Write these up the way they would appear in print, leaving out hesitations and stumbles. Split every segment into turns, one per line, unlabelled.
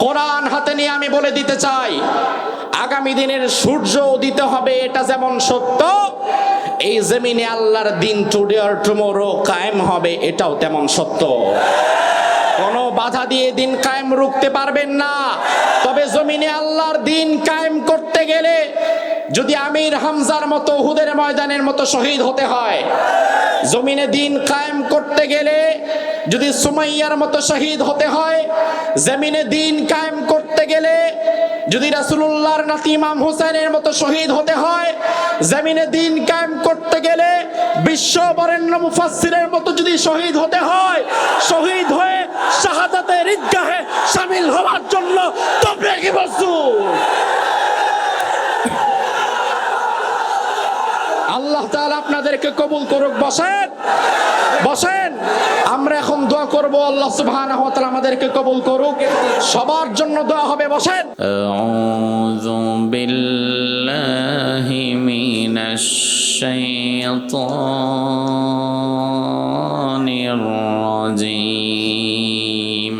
কোরআন হাতে নিয়ে আমি বলে দিতে চাই, আগামী দিনের সূর্য উদিত হবে এটা যেমন সত্য, এই জমিনে আল্লাহর দিন টুডে অর টুমোরো কায়েম হবে এটাও তেমন সত্য। কোনো বাধা দিয়ে দিন কায়েম রুখতে পারবেন না। তবে জমিনে আল্লাহর দিন কায়েম করতে গেলে যদি আমির হামজার মতো উহুদের ময়দানের মতো শহীদ হতে হয়, জমিনে দিন কায়েম করতে গেলে যদি সুমাইয়ার মতো শহীদ হতে হয়, জমিনে দিন কায়েম করতে গেলে যদি রাসূলুল্লাহর নাতি ইমাম হোসেনের মতো শহীদ হতে হয়, জমিনে দিন কায়েম করতে গেলে বিশ্ব বরেণ্য মুফাসসিরের মতো যদি শহীদ হতে হয়, শহীদ হয়ে শাহাদাতের ঈদগাহে শামিল হওয়ার জন্য তবলিগি বসুন। আল্লাহ তাআলা আপনাদেরকে কবুল করুক। বসেন বসেন, আমরা এখন দোয়া করব, আল্লাহ সুবহানাহু ওয়া তাআলা আমাদেরকে কবুল করুক। সবার জন্য দোয়া হবে। বসেন।
আউযু বিল্লাহি মিনাশ শাইতানির রাজীম।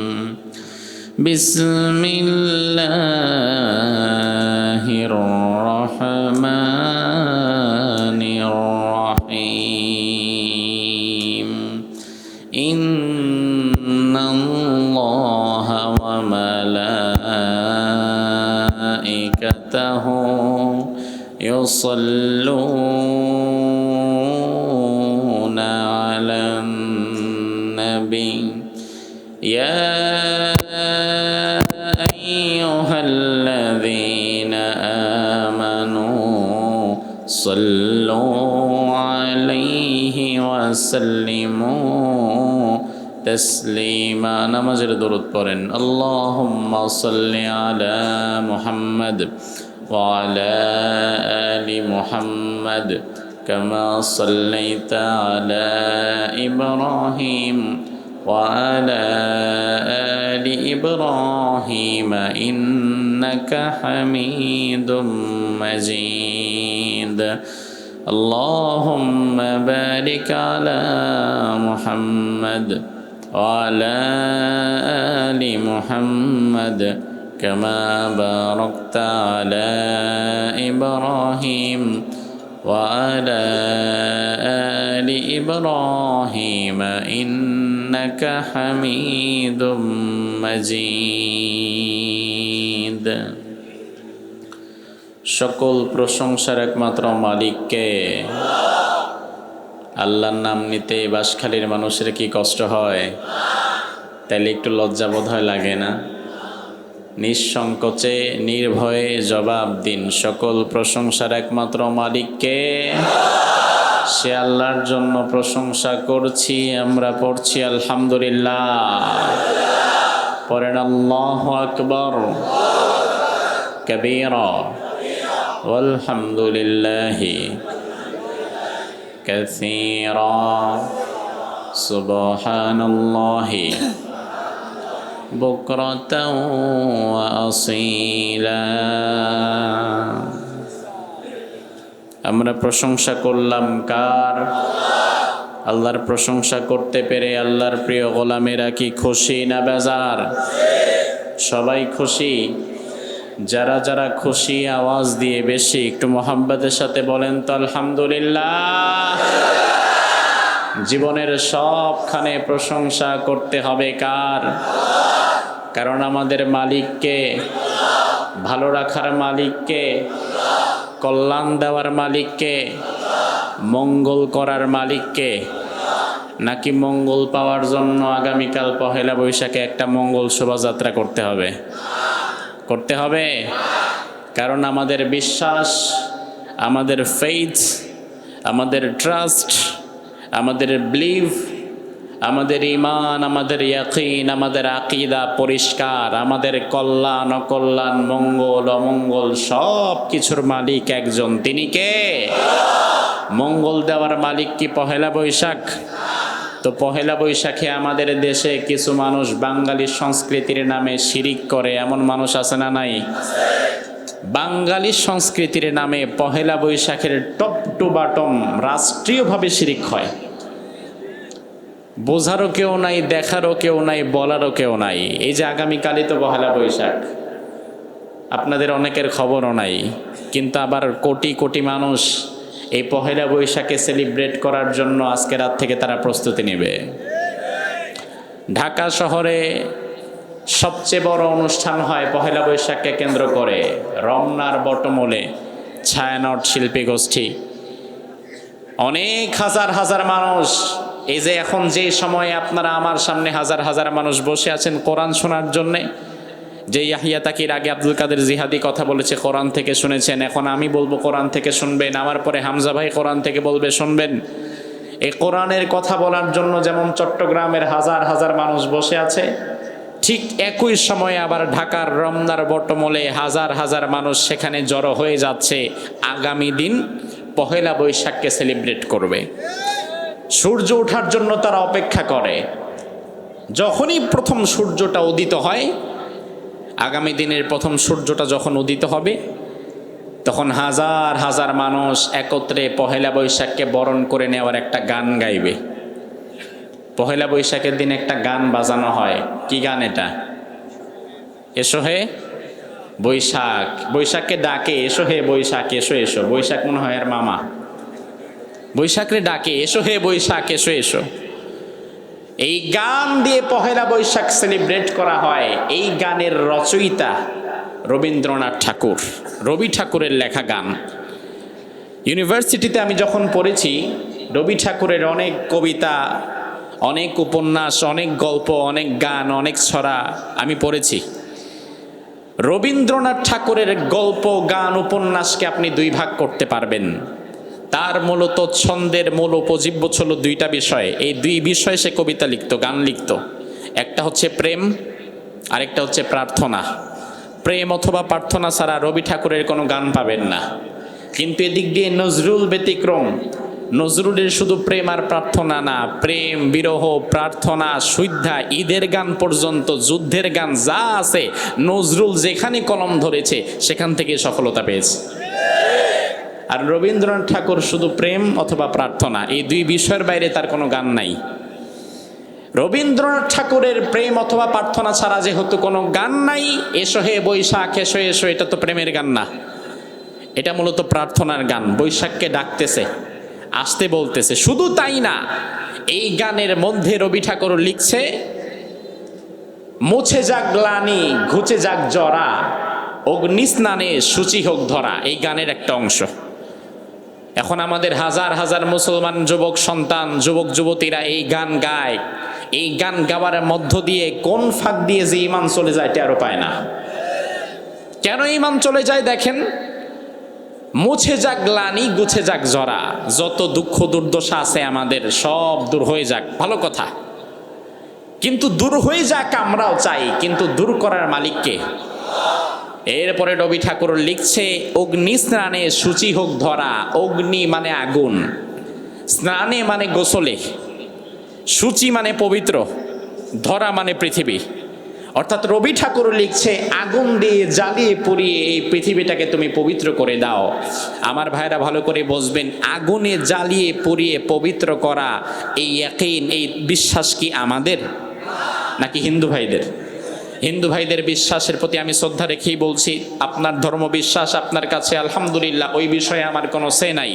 বিসমিল্লাহির রাহমানির রাহিম। ইন্নাল্লাহা ওয়া মালাইকাতাহু ইউসাল্লুনা আলান নাবী ইয়া আইয়ুহাল্লাযীনা আমানু সাল্লু আলাইহি ওয়া সাল্লিমু তাসলিমা। নামাজের দরুদ পড়েন। আল্লাহুম্মা সাল্লি আলা মুহাম্মাদ ওয়া আলা আলি মুহাম্মাদ কামা সাল্লাইতা আলা ইব্রাহিম ওয়া আলা আলি ইব্রাহিম ইন্নাকা হামিদুম মাজিদ। اللهم بارك على محمد وعلى آل محمد كما باركت على إبراهيم وعلى آل إبراهيم إنك حميد مجيد। সকল প্রশংসার একমাত্র মালিককে। আল্লাহর নাম নিতে বাঁশখালীর মানুষের কি কষ্ট হয়? তাইলে একটু লজ্জাবোধ হয়, লাগে না? নিঃসংকোচে নির্ভয়ে জবাব দিন, সকল প্রশংসার একমাত্র মালিককে। সে আল্লাহর জন্য প্রশংসা করছি, আমরা পড়ছি আলহামদুলিল্লাহ। পড়েন আল্লাহু আকবার কাবীরা والحمد لله كثيرا سبحان الله بكرة وأصيلا। আমরা প্রশংসা করলাম কার? আল্লাহর প্রশংসা করতে পেরে আল্লাহর প্রিয় গোলামেরা কি খুশি না বেজার? সবাই খুশি। যারা যারা খুশি আওয়াজ দিয়ে বেশি একটু মোহাব্বতের সাথে বলেন তো আলহামদুলিল্লাহ। জীবনের সবখানে প্রশংসা করতে হবে কার? কারণ আমাদের মালিককে, ভালো রাখার মালিককে, কল্যাণ দেওয়ার মালিককে, মঙ্গল করার মালিককে। নাকি মঙ্গল পাওয়ার জন্য আগামীকাল পহেলা বৈশাখে একটা মঙ্গল শোভাযাত্রা করতে হবে? করতে হবে। কারণ আমাদের বিশ্বাস, আমাদের ফেইথ, আমাদের ট্রাস্ট, আমাদের বিলিভ, আমাদের ঈমান, আমাদের ইয়াকিন, আমাদের আকীদা পরিষ্কার। আমাদের কল্যাণ অকল্যাণ, মঙ্গল অমঙ্গল সব কিছুর মালিক একজন। তিনি কে? মঙ্গল দেওয়ার মালিক কি পহেলা বৈশাখ? তো পহেলা বৈশাখে আমাদের দেশে কিছু মানুষ বাঙালি সংস্কৃতির নামে শিরিক করে, এমন মানুষ আছে না নাই? বাঙালি সংস্কৃতির নামে পহেলা বৈশাখের টপ টু বটম রাষ্ট্রীয়ভাবে শিরিক হয়। বোঝারও কেউ নাই, দেখারও কেউ নাই, বলারও কেউ নাই। এই যে আগামীকালই তো পহেলা বৈশাখ, আপনাদের অনেকের খবরও নাই, কিন্তু আবার কোটি কোটি মানুষ এই পহেলা বৈশাখে সেলিব্রেট করার জন্য আজকে রাত থেকে তারা প্রস্তুতি নেবে। ঢাকা শহরে সবচেয়ে বড় অনুষ্ঠান হয় পহেলা বৈশাখকে কেন্দ্র করে। রমনার বটমূলে ছায়ানট শিল্পী গোষ্ঠী, অনেক হাজার হাজার মানুষ। এই যে এখন যে সময়ে আপনারা আমার সামনে হাজার হাজার মানুষ বসে আছেন কোরআন শোনার জন্যে, যে ইয়াহিয়া তাকির আগে আব্দুল কাদের জিহাদি কথা বলেছে কোরআন থেকে শুনেছেন, এখন আমি বলবো কোরআন থেকে শুনবেন, আমার পরে হামজা ভাই কোরআন থেকে বলবে শুনবেন। এই কোরআনের কথা বলার জন্য যেমন চট্টগ্রামের হাজার হাজার মানুষ বসে আছে, ঠিক একই সময়ে আবার ঢাকার রমনার বটমূলে হাজার হাজার মানুষ সেখানে জড়ো হয়ে যাচ্ছে। আগামী দিন পহেলা বৈশাখকে সেলিব্রেট করবে। সূর্য ওঠার জন্য তারা অপেক্ষা করে। যখনই প্রথম সূর্যটা উদিত হয়, আগামী দিনের প্রথম সূর্যটা যখন উদিত হবে, তখন হাজার হাজার মানুষ একত্রে পহেলা বৈশাখকে বরণ করে নেওয়ার একটা গান গাইবে। পহেলা বৈশাখের দিন একটা গান বাজানো হয়। কি গান এটা? এসো হে বৈশাখ। বৈশাখকে ডাকে, এসো হে বৈশাখ, এসো এসো। বৈশাখ মনে হয় আর মামা। বৈশাখরে ডাকে, এসো হে বৈশাখ, এসো এসো। এই গান দিয়ে পহেলা বৈশাখ সেলিব্রেট করা হয়। এই গানের রচয়িতা রবীন্দ্রনাথ ঠাকুর, রবি ঠাকুরের লেখা গান। ইউনিভার্সিটিতে আমি যখন পড়েছি, রবি ঠাকুরের অনেক কবিতা, অনেক উপন্যাস, অনেক গল্প, অনেক গান, অনেক ছড়া আমি পড়েছি। রবীন্দ্রনাথ ঠাকুরের গল্প, গান, উপন্যাসকে আপনি দুই ভাগ করতে পারবেন। তার মূলত ছন্দের মূল উপজীব্য ছিল দুইটা বিষয়। এই দুই বিষয়ে সে কবিতা লিখত, গান লিখত। একটা হচ্ছে প্রেম, আরেকটা হচ্ছে প্রার্থনা। প্রেম অথবা প্রার্থনা ছাড়া রবি ঠাকুরের কোনো গান পাবেন না। কিন্তু এদিক দিয়ে নজরুল ব্যতিক্রম। নজরুলের শুধু প্রেম আর প্রার্থনা না, প্রেম, বিরহ, প্রার্থনা, সুদ্ধা, ঈদের গান পর্যন্ত, যুদ্ধের গান যা আছে, নজরুল যেখানে কলম ধরেছে সেখান থেকে সফলতা পেয়েছে। আর রবীন্দ্রনাথ ঠাকুর শুধু প্রেম অথবা প্রার্থনা, এই দুই বিষয়ের বাইরে তার কোনো গান নাই। রবীন্দ্রনাথ ঠাকুরের প্রেম অথবা প্রার্থনা ছাড়া যেহেতু কোনো গান নাই, এসো হে বৈশাখ, এসো এসো, এটা তো প্রেমের গান না, এটা মূলত প্রার্থনার গান। বৈশাখকে ডাকতেছে, আসতে বলতেছে। শুধু তাই না, এই গানের মধ্যে রবি ঠাকুর লিখছে, মুছে যাক গ্লানি, ঘুচে যাক জরা, অগ্নিস্নানে সূচি হোক ধরা। এই গানের একটা অংশ। এখন আমাদের হাজার হাজার মুসলমান যুবক সন্তান, যুবক যুবতীরা এই গান গায়। এই গান গাওয়ার মধ্য দিয়ে কোন ফাঁক দিয়ে যে ইমান চলে যায় টেরও পায় না। কেন ইমান চলে যায় দেখেন, মুছে যাক গ্লানি, গুছে যাক জরা। যত দুঃখ দুর্দশা আছে আমাদের সব দূর হয়ে যাক, ভালো কথা, কিন্তু দূর হয়ে যাক আমরাও চাই, কিন্তু দূর করার মালিককে। এরপরে রবি ঠাকুর লিখছে, অগ্নি স্নানে সূচি হোক ধরা। অগ্নি মানে আগুন, স্নানে মানে গোসলে, সূচি মানে পবিত্র, ধরা মানে পৃথিবী। অর্থাৎ রবি ঠাকুর লিখছে, আগুন দিয়ে জ্বালিয়ে পুড়িয়ে এই পৃথিবীটাকে তুমি পবিত্র করে দাও। আমার ভাইরা ভালো করে বুঝবেন, আগুনে জ্বালিয়ে পুড়িয়ে পবিত্র করা, এই ইয়াকিন, এই বিশ্বাস কি আমাদের নাকি হিন্দু ভাইদের? হিন্দু ভাইদের বিশ্বাসের প্রতি আমি শ্রদ্ধা রেখেই বলছি, আপনার ধর্ম বিশ্বাস আপনার কাছে আলহামদুলিল্লাহ, ওই বিষয়ে আমার কোনো সে নাই।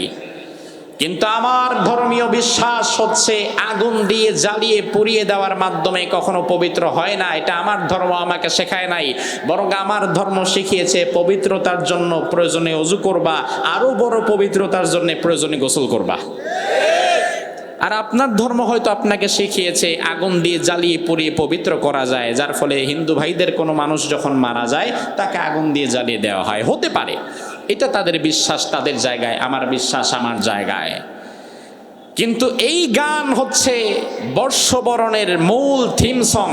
কিন্তু আমার ধর্মীয় বিশ্বাস হচ্ছে আগুন দিয়ে জ্বালিয়ে পুড়িয়ে দেওয়ার মাধ্যমে কখনো পবিত্র হয় না। এটা আমার ধর্ম আমাকে শেখায় নাই, বরং আমার ধর্ম শিখিয়েছে পবিত্রতার জন্য প্রয়োজনে ওযু করবা, আরো বড় পবিত্রতার জন্য প্রয়োজনে গোসল করবা। আর আপনার ধর্ম হয়তো আপনাকে শিখিয়েছে আগুন দিয়ে জ্বালিয়ে পুড়িয়ে পবিত্র করা যায়, যার ফলে হিন্দু ভাইদের কোনো মানুষ যখন মারা যায় তাকে আগুন দিয়ে জ্বালিয়ে দেওয়া হয়। হতে পারে, এটা তাদের বিশ্বাস, তাদের জায়গায়, আমার বিশ্বাস আমার জায়গায়। কিন্তু এই গান হচ্ছে বর্ষবরণের মূল থিম সং।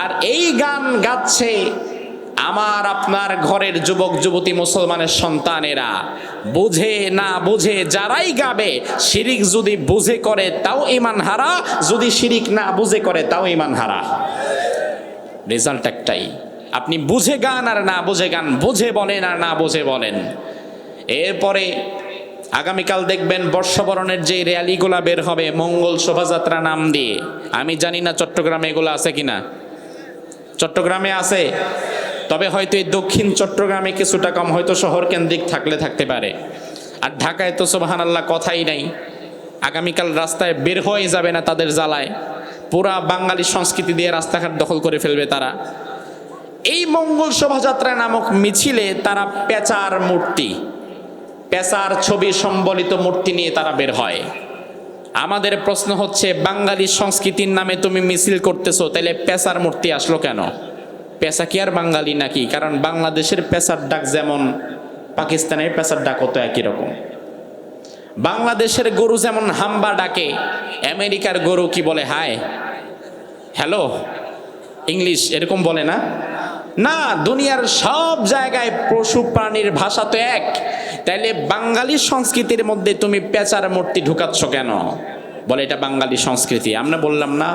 আর এই গান গাচ্ছে আমার আপনার ঘরের যুবক যুবতী মুসলমানের সন্তানেরা। বুঝে না বুঝে যারাই গাবে, শিরিক যদি বুঝে করে তাও ঈমান হারা, যদি শিরিক না বুঝে করে তাও ঈমান হারা। রেজাল্ট একটাই, আপনি বুঝে গান আর না বুঝে গান, বুঝে বলেন আর না বুঝে বলেন। এরপরে আগামীকাল দেখবেন বর্ষবরণের যে র্যালিগুলা বের হবে মঙ্গল শোভাযাত্রা নাম দিয়ে। আমি জানি না চট্টগ্রামে এগুলো আছে কিনা। চট্টগ্রামে আছে, তবে হয়তো এই দক্ষিণ চট্টগ্রামে কিছুটা কম, হয়তো শহর কেন্দ্রিক থাকলে থাকতে পারে। আর ঢাকায় তো সুবহানাল্লাহ কথাই নাই। আগামীকাল রাস্তায় বের হয়ে যাবে না তাদের জ্বালায়, পুরা বাঙালি সংস্কৃতি দিয়ে রাস্তাঘাট দখল করে ফেলবে তারা। এই মঙ্গল শোভাযাত্রা নামক মিছিলে তারা পেঁচার মূর্তি, পেঁচার ছবি সম্বলিত মূর্তি নিয়ে তারা বের হয়। আমাদের প্রশ্ন হচ্ছে, বাঙালি সংস্কৃতির নামে তুমি মিছিল করতেছো, তাহলে পেঁচার মূর্তি আসলো কেন? পেঁচা কি আর বাঙালি নাকি? কারণ বাংলাদেশের পেঁচার ডাক যেমন পাকিস্তানের পেঁচার ডাক তো একই রকম। বাংলাদেশের গরু যেমন হাম্বা ডাকে, আমেরিকার গরু কি বলে? হাই, হ্যালো, ইংলিশ এরকম বলে না? না, দুনিয়ার সব জায়গায় পশু প্রাণীর ভাষা তো এক। তাইলে বাঙালি সংস্কৃতির মধ্যে তুমি পেঁচার মূর্তি ঢুকাচ্ছ কেন? বলে এটা বাঙালি সংস্কৃতি। আমরা বললাম না,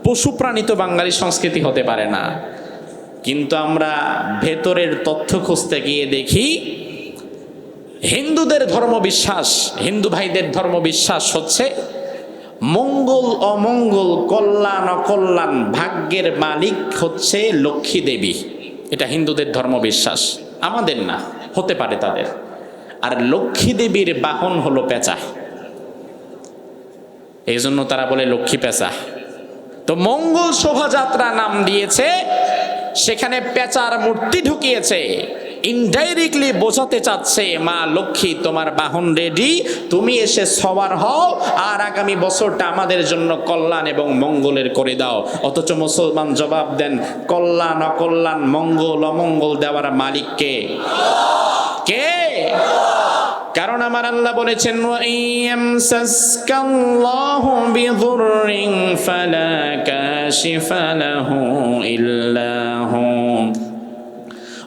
পশু প্রাণী তো বাঙালি সংস্কৃতি হতে পারে না। কিন্তু আমরা ভেতরের তথ্য খুঁজতে গিয়ে দেখি হিন্দুদের ধর্মবিশ্বাস, হিন্দু ভাইদের ধর্মবিশ্বাস হচ্ছে মঙ্গল অমঙ্গল, কল্যাণ অকল্যাণ, ভাগ্যের মালিক হচ্ছে লক্ষ্মী দেবী। এটা হিন্দুদের ধর্মবিশ্বাস, আমাদের না, হতে পারে তাদের। আর লক্ষ্মী দেবীর বাহন হলো পেঁচা, এই জন্য তারা বলে লক্ষ্মী পেঁচা। তো মঙ্গল শোভাযাত্রা নাম দিয়েছে, সেখানে পেঁচার মূর্তি ঢুকিয়েছে। ইনডাইরেক্টলি বোঝাতে চাচ্ছে, মা লক্ষ্মী তোমার বাহন রেডি, তুমি এসে সওয়ার হও আর আগামী বছরটা আমাদের জন্য কল্যাণ এবং মঙ্গলের করে দাও। অথচ মুসলমান জবাব দেন, কল্যাণ অকল্যাণ, মঙ্গল অমঙ্গল দেওয়ার মালিক কে? কে? কারণ আমার আল্লাহ বলেছেন, ওয়াইয়ামসাসকাল্লাহু বিযুররিন ফালা কাশিফা লাহু ইল্লা হু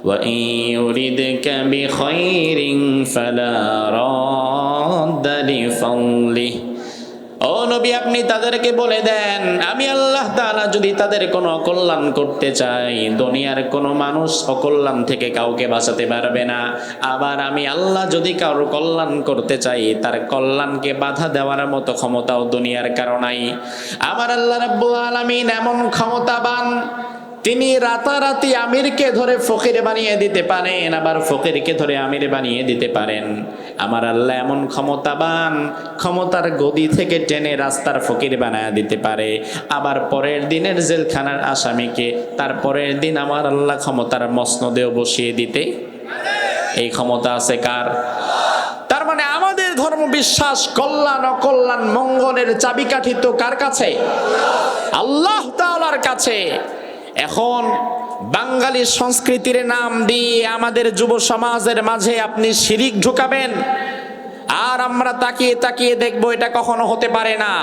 وَإِن يُرِدْكَ بِخَيْرٍ فَلَا رَادَّ لِفَضْلِهِ। ও নবী, আপনি তাদেরকে বলে দেন, আমি আল্লাহ তাআলা যদি তাদের কোনো অকল্যাণ করতে চাই, দুনিয়ার কোনো মানুষ অকল্যাণ থেকে কাউকে বাঁচাতে পারবে না। আবার আমি আল্লাহ যদি কারোর কল্যাণ করতে চাই, তার কল্যাণকে বাধা দেওয়ার মতো ক্ষমতাও দুনিয়ার কারো নাই। আমার আল্লাহ রাব্বুল আলামিন এমন ক্ষমতাবান, তিনি রাতারাতি আমিরকে ধরে ফকির বানিয়ে দিতে পারেন, আবার ফকিরকে ধরে আমির বানিয়ে দিতে পারেন। আমার আল্লাহ এমন ক্ষমতাবান, ক্ষমতার গদি থেকে টেনে রাস্তার ফকির বানায় দিতে পারে। আবার পরের দিনের জেলখানার আসামিকে তার পরের দিন আমার আল্লাহ ক্ষমতার মসনদেও বসিয়ে দিতে, এই ক্ষমতা আছে কার? তার মানে আমাদের ধর্ম বিশ্বাস, কল্যাণ অকল্যাণ মঙ্গলের চাবিকাঠি তো কার কাছে? আল্লাহ তাআলার কাছে। এখন বাঙালি সংস্কৃতির নাম দিয়ে আমাদের যুব সমাজের মাঝে আপনি শিরিক ঢুকাবেন, আর আমরা তাকিয়ে তাকিয়ে দেখবো, এটা কখনো হতে পারে না।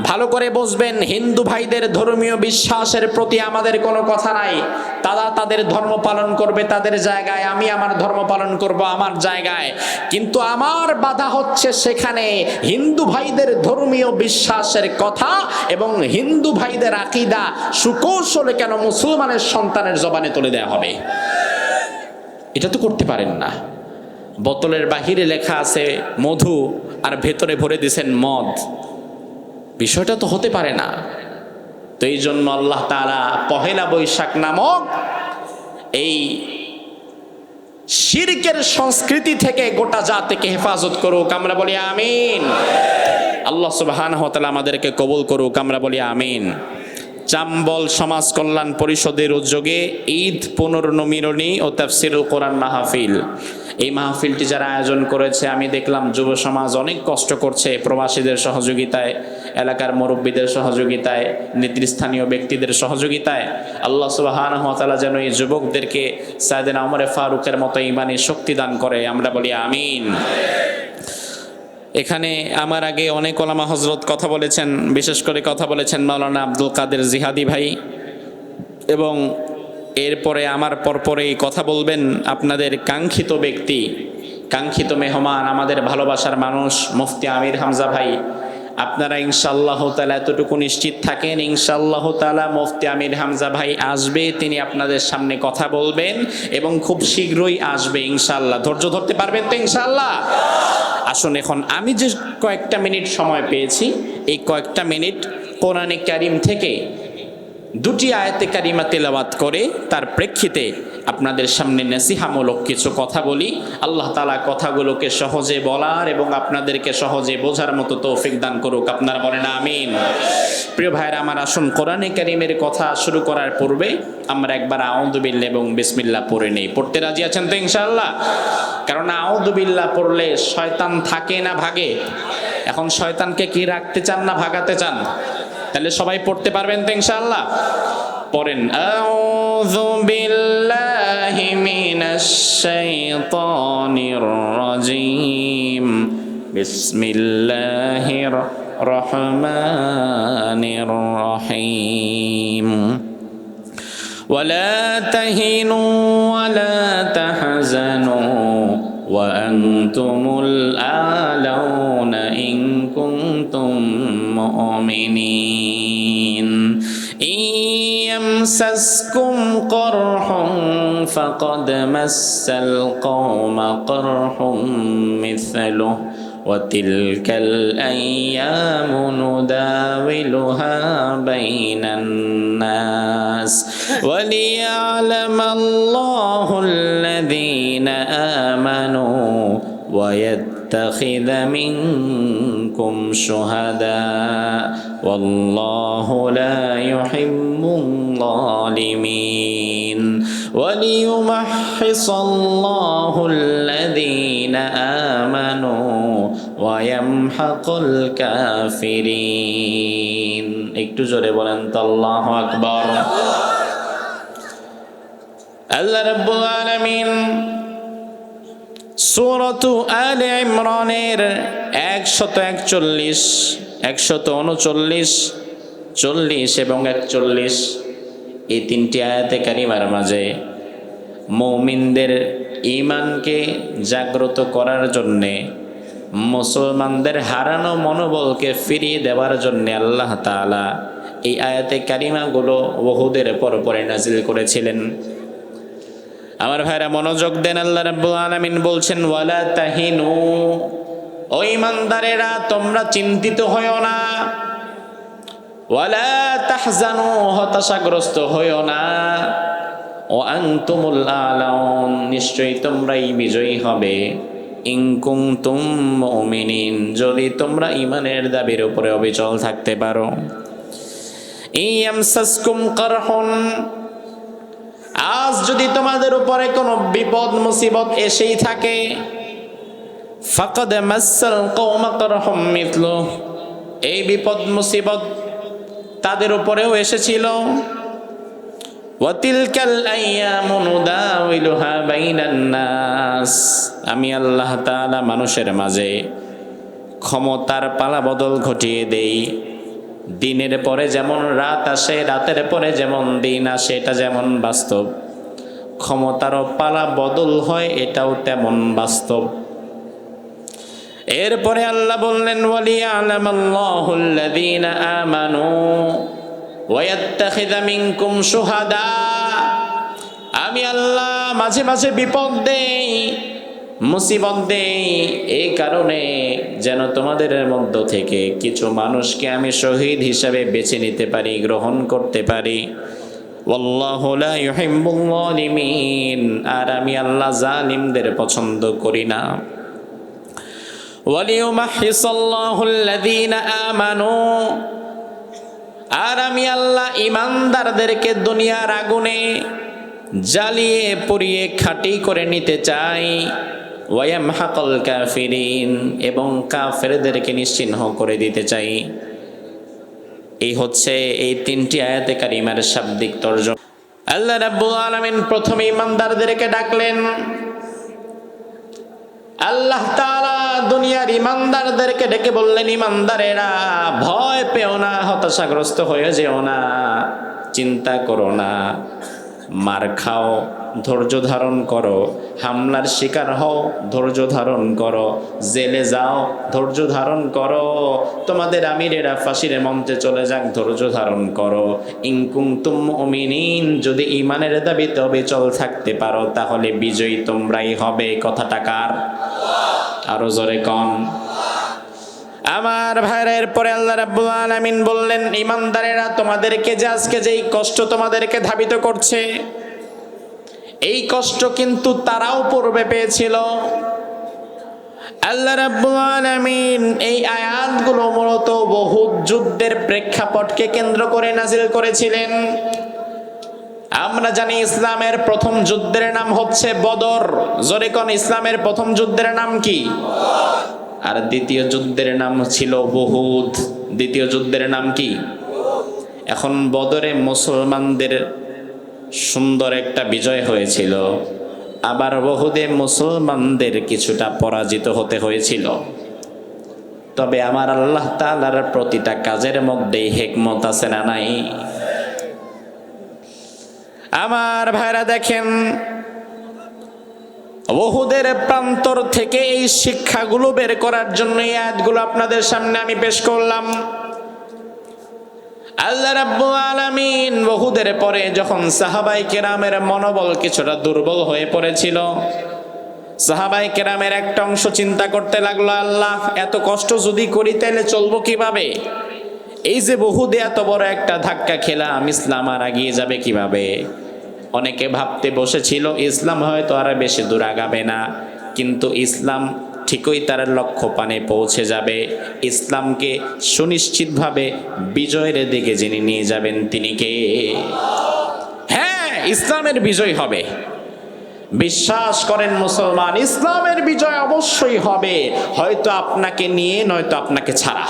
ভালো করে বুঝবেন, হিন্দু ভাইদের ধর্মীয় বিশ্বাসের প্রতি আমাদের কোনো কথা নাই। তারা তাদের ধর্ম পালন করবে তাদের জায়গায়, আমি আমার ধর্ম পালন করব আমার জায়গায়। কিন্তু আমার বাধা হচ্ছে সেখানে হিন্দু ভাইদের ধর্মীয় বিশ্বাসের কথা এবং হিন্দু ভাইদের আকীদা সুকৌশলে কেন মুসলমানের সন্তানের জবানে তুলে দেওয়া হবে? এটা তো করতে পারেন না। বোতলের বাহিরে লেখা আছে মধু, আর ভেতরে ভরে দিয়েছেন মদ। বিষয়টা তো হতে পারে না। তো এই জন্য আল্লাহ তাআলা পহেলা বৈশাখ নামক এই শিরকের সংস্কৃতি থেকে গোটা জাতিকে হেফাজত করুক, আমরা বলি আমিন। আল্লাহ সুবহানাহু ওয়া তাআলা আমাদেরকে কবুল করুক, আমরা বলি আমিন। চাম্বল সমাজ কল্যাণ পরিষদের উদ্যোগে ঈদ পুনর্নমিলনী ও তাফসিরুল কোরআন মাহফিল, এই মাহফিলটি যারা আয়োজন করেছে, আমি দেখলাম যুব সমাজ অনেক কষ্ট করছে, প্রবাসীদের সহযোগিতায়, এলাকার মুরব্বীদের সহযোগিতায়, নেতৃস্থানীয় ব্যক্তিদের সহযোগিতায়। আল্লাহ সুবহানাহু ওয়া তাআলা যেন এই যুবকদেরকে সাইয়েদনা ওমর ফারুকের মতো ঈমানি শক্তি দান করে, আমরা বলি আমিন। এখানে আমার আগে অনেক ওলামা হযরত কথা বলেছেন, বিশেষ করে কথা বলেছেন মাওলানা আব্দুল কাদের জিহাদি ভাই, এবং এরপরে আমার পরপরেই কথা বলবেন আপনাদের কাঙ্ক্ষিত ব্যক্তি, কাঙ্ক্ষিত মেহমান, আমাদের ভালোবাসার মানুষ মুফতি আমির হামজা ভাই। আপনারা ইনশাআল্লাহ তাআলা এতটুকু নিশ্চিত থাকেন, ইনশাআল্লাহ তাআলা মুফতি আমির হামজা ভাই আসবে, তিনি আপনাদের সামনে কথা বলবেন এবং খুব শীঘ্রই আসবে ইনশাআল্লাহ। ধৈর্য ধরতে পারবেন তো ইনশাআল্লাহ? আসুন এখন আমি যে কয়েকটা মিনিট সময় পেয়েছি, এই কয়েকটা মিনিট কোরআনে কারিম থেকে দুটি আয়াতে কারিমা তেলাওয়াত করে তার প্রেক্ষিতে আপনাদের সামনে নসিহামূলক কিছু কথা বলি। আল্লাহ তাআলা কথাগুলোকে সহজে বলার এবং আপনাদেরকে সহজে বোঝার মতো তৌফিক দান করুক। আপনারা বলেন আমিন। প্রিয় ভাইরা আমার, আসুন কোরআনে কারিমের কথা শুরু করার পূর্বে আমরা একবার আউযু বিল্লাহ এবং বিসমিল্লাহ পড়ে নেই। পড়তে রাজি আছেন তো ইনশাআল্লাহ? কারণ আউযু বিল্লাহ পড়লে শয়তান থাকে না ভাগে। এখন শয়তানকে কি রাখতে চান না ভাগাতে চান? তাহলে সবাই পড়তে পারবেন তো ইনশাআল্লাহ? পড়েন আউযু বিল্লাহি মিনাশ শাইতানির রাজিম বিসমিল্লাহির রহমানির রহিম ওয়ালা তাহিনু ওয়ালা তাহজানু ওয়া আনতুমুল আলাউনা ইন কুনতুম মুমিনিন يمسسكم قرح فقد مس القوم قرح مثله وتلك الأيام نداولها بين الناس وليعلم الله الذين آمنوا ويتخذ منكم شهداء والله لا يحب الظالمين وليمحص الله الذين آمنوا ويمحق الكافرين একটু জোরে বলেন তো আল্লাহু আকবার। আল্লাহ রাব্বুল আলামিন সূরাতু আলে ইমরানের 141, 139, 40 এবং 41 এই তিনটি আয়াতে কারিমার মাঝে মুমিনদের ঈমানকে জাগ্রত করার জন্যে, মুসলমানদের হারানো মনোবলকে ফিরিয়ে দেওয়ার জন্যে আল্লাহ তাআলা এই আয়াতে কারিমাগুলো উহুদের পরে নাজিল করেছিলেন। আমার ভাইরা মনোযোগ দেন, আল্লাহ রাব্বুল আলামিন বলছেন ওয়ালা তাহিনু, ও ঈমানদারেরা তোমরা চিন্তিত হইও না, ওয়ালা তাহজানু, হতাশাগ্রস্ত হইও না, ও আনতুমুল আলাউন, নিশ্চয়ই তোমরাই বিজয়ী হবে, ইন কুনতুম মুমিনিন, যদি তোমরা ঈমানের দাবির উপরে অবিচল থাকতে পারো। ইয়ামসাসকুম কারহুন, আজ যদি তোমাদের উপরে কোনো বিপদ মুসিবত এসেই থাকে, ফাকাদ মাসাল কওমা কারহুম মিথলু, এই বিপদ মুসিবত তাদের উপরেও এসেছিল। ওয়া তিলকাল আইয়ামু নুদাউিলুহা বাইনান নাস, আমি আল্লাহ তাআলা মানুষের মাঝে ক্ষমতার পালাবদল ঘটিয়ে দেই। দিনের পরে যেমন রাত আসে, রাতের পরে যেমন দিন আসে, এটা যেমন বাস্তব, ক্ষমতারও পালা বদল হয়, এটাও তেমন বাস্তব। এরপরে আল্লাহ বললেন ওয়ালিয়ালামাল্লাহুল্লাযীনা আমানু ওয়া ইয়াত্তাখিযা মিনকুম শুহাদা, আমি আল্লাহ মাঝে মাঝে বিপদ দেই, মুসিবত দেই, এই কারণে যেন তোমাদের মধ্য থেকে কিছু মানুষকে আমি শহীদ হিসাবে বেছে নিতে পারি, গ্রহণ করতে পারি। ওয়াল্লাহু লা ইউহিব্বুল যালিমিন, আর আমি আল্লাহ জালিমদের পছন্দ করি না। ওয়ালিয়ুমাহহিসাল্লাহুল্লাযীনা আমানু, আর আমি আল্লাহ ঈমানদারদেরকে দুনিয়ার আগুনে জ্বালিয়ে পুড়িয়ে খাঁটি করে নিতে চাই। ওয়ায়ামহাকাল কাফিরিন, এবং কাফেরদেরকে নিশ্চিহ্ন করে দিতে চাই। এই হচ্ছে এই তিনটি আয়াতে কারিমার শাব্দিক তর্জমা। আল্লাহ রাব্বুল আলামিন প্রথমে ঈমানদারদেরকে ডাকলেন। আল্লাহ তাআলা দুনিয়ার ঈমানদারদেরকে ডেকে বললেন, ঈমানদারেরা ভয় পেও না, হতাশাগ্রস্ত হয়ে যেও না, চিন্তা করো না, মার খাও, ধৈর্য ধারণ করো, হামলার শিকার হও, ধৈর্য ধারণ করো, জেলে যাও, ধৈর্য ধারণ করো, তোমাদের আমিরেরা ফাঁসির মঞ্চে চলে যাক, ধৈর্য ধারণ করো। ইন কুনতুম মুমিনিন, যদি ঈমানের দাবিতে অবিচল থাকতে পারো তাহলে বিজয়ী তোমরাই হবে। কথাটা কার? আরো জোরে কন। আমার ভাইরা, এরপরে আল্লাহ রাব্বুল আলামিন বললেন, ইমানদারেরা তোমাদেরকে যে আজকে যেই কষ্ট তোমাদেরকে ধাবিত করছে, এই কষ্ট কিন্তু তারাও পূর্বে পেয়েছিল। আল্লাহ রাব্বুল আলামিন এই আয়াতগুলো মূলত বহুত যুদ্ধের প্রেক্ষাপটকে কেন্দ্র করে নাজিল করেছিলেন। আমরা জানি ইসলামের প্রথম যুদ্ধের নাম হচ্ছে বদর। জোরে কোন, ইসলামের প্রথম যুদ্ধের নাম কি? আর দ্বিতীয় যুদ্ধের নাম ছিল উহুদ। দ্বিতীয় যুদ্ধের নাম কি? এখন বদরে মুসলমানদের সুন্দর একটা বিজয় হয়েছিল, আবার উহুদে মুসলমানদের কিছুটা পরাজিত হতে হয়েছিল। তবে আমার আল্লাহ তাআলার প্রতিটা কাজের মধ্যেই হিকমত আছে না নাই? আমার ভাইরা দেখেন, উহুদের প্রান্তর থেকে এই শিক্ষাগুলো বের করার জন্য এই আয়াতগুলো আপনাদের সামনে আমি পেশ করলাম। আল্লাহ রাব্বুল আলামিন উহুদের পরে যখন সাহাবায়ে কেরামের মনোবল কিছুটা দুর্বল হয়ে পড়েছিল, সাহাবায়ে কেরামের একটা অংশ চিন্তা করতে লাগলো, আল্লাহ এত কষ্ট যদি করি তাহলে চলবো কিভাবে? এই যে উহুদে এত বড় একটা ধাক্কা খেলাম, ইসলাম আর এগিয়ে যাবে কিভাবে? অনেকে ভাবতে বসেছিল ইসলাম হয়তো আর বেশি দূর আগাবে না, কিন্তু ইসলাম ঠিকই তার লক্ষ্য পানে পৌঁছে যাবে। ইসলামকে সুনিশ্চিতভাবে বিজয়ের দিকে যিনি নিয়ে যাবেন তিনি কে? হ্যাঁ, ইসলামের বিজয় হবে। বিশ্বাস করেন মুসলমান, ইসলামের বিজয় অবশ্যই হবে, হয়তো আপনাকে নিয়ে নয়তো আপনাকে ছাড়া।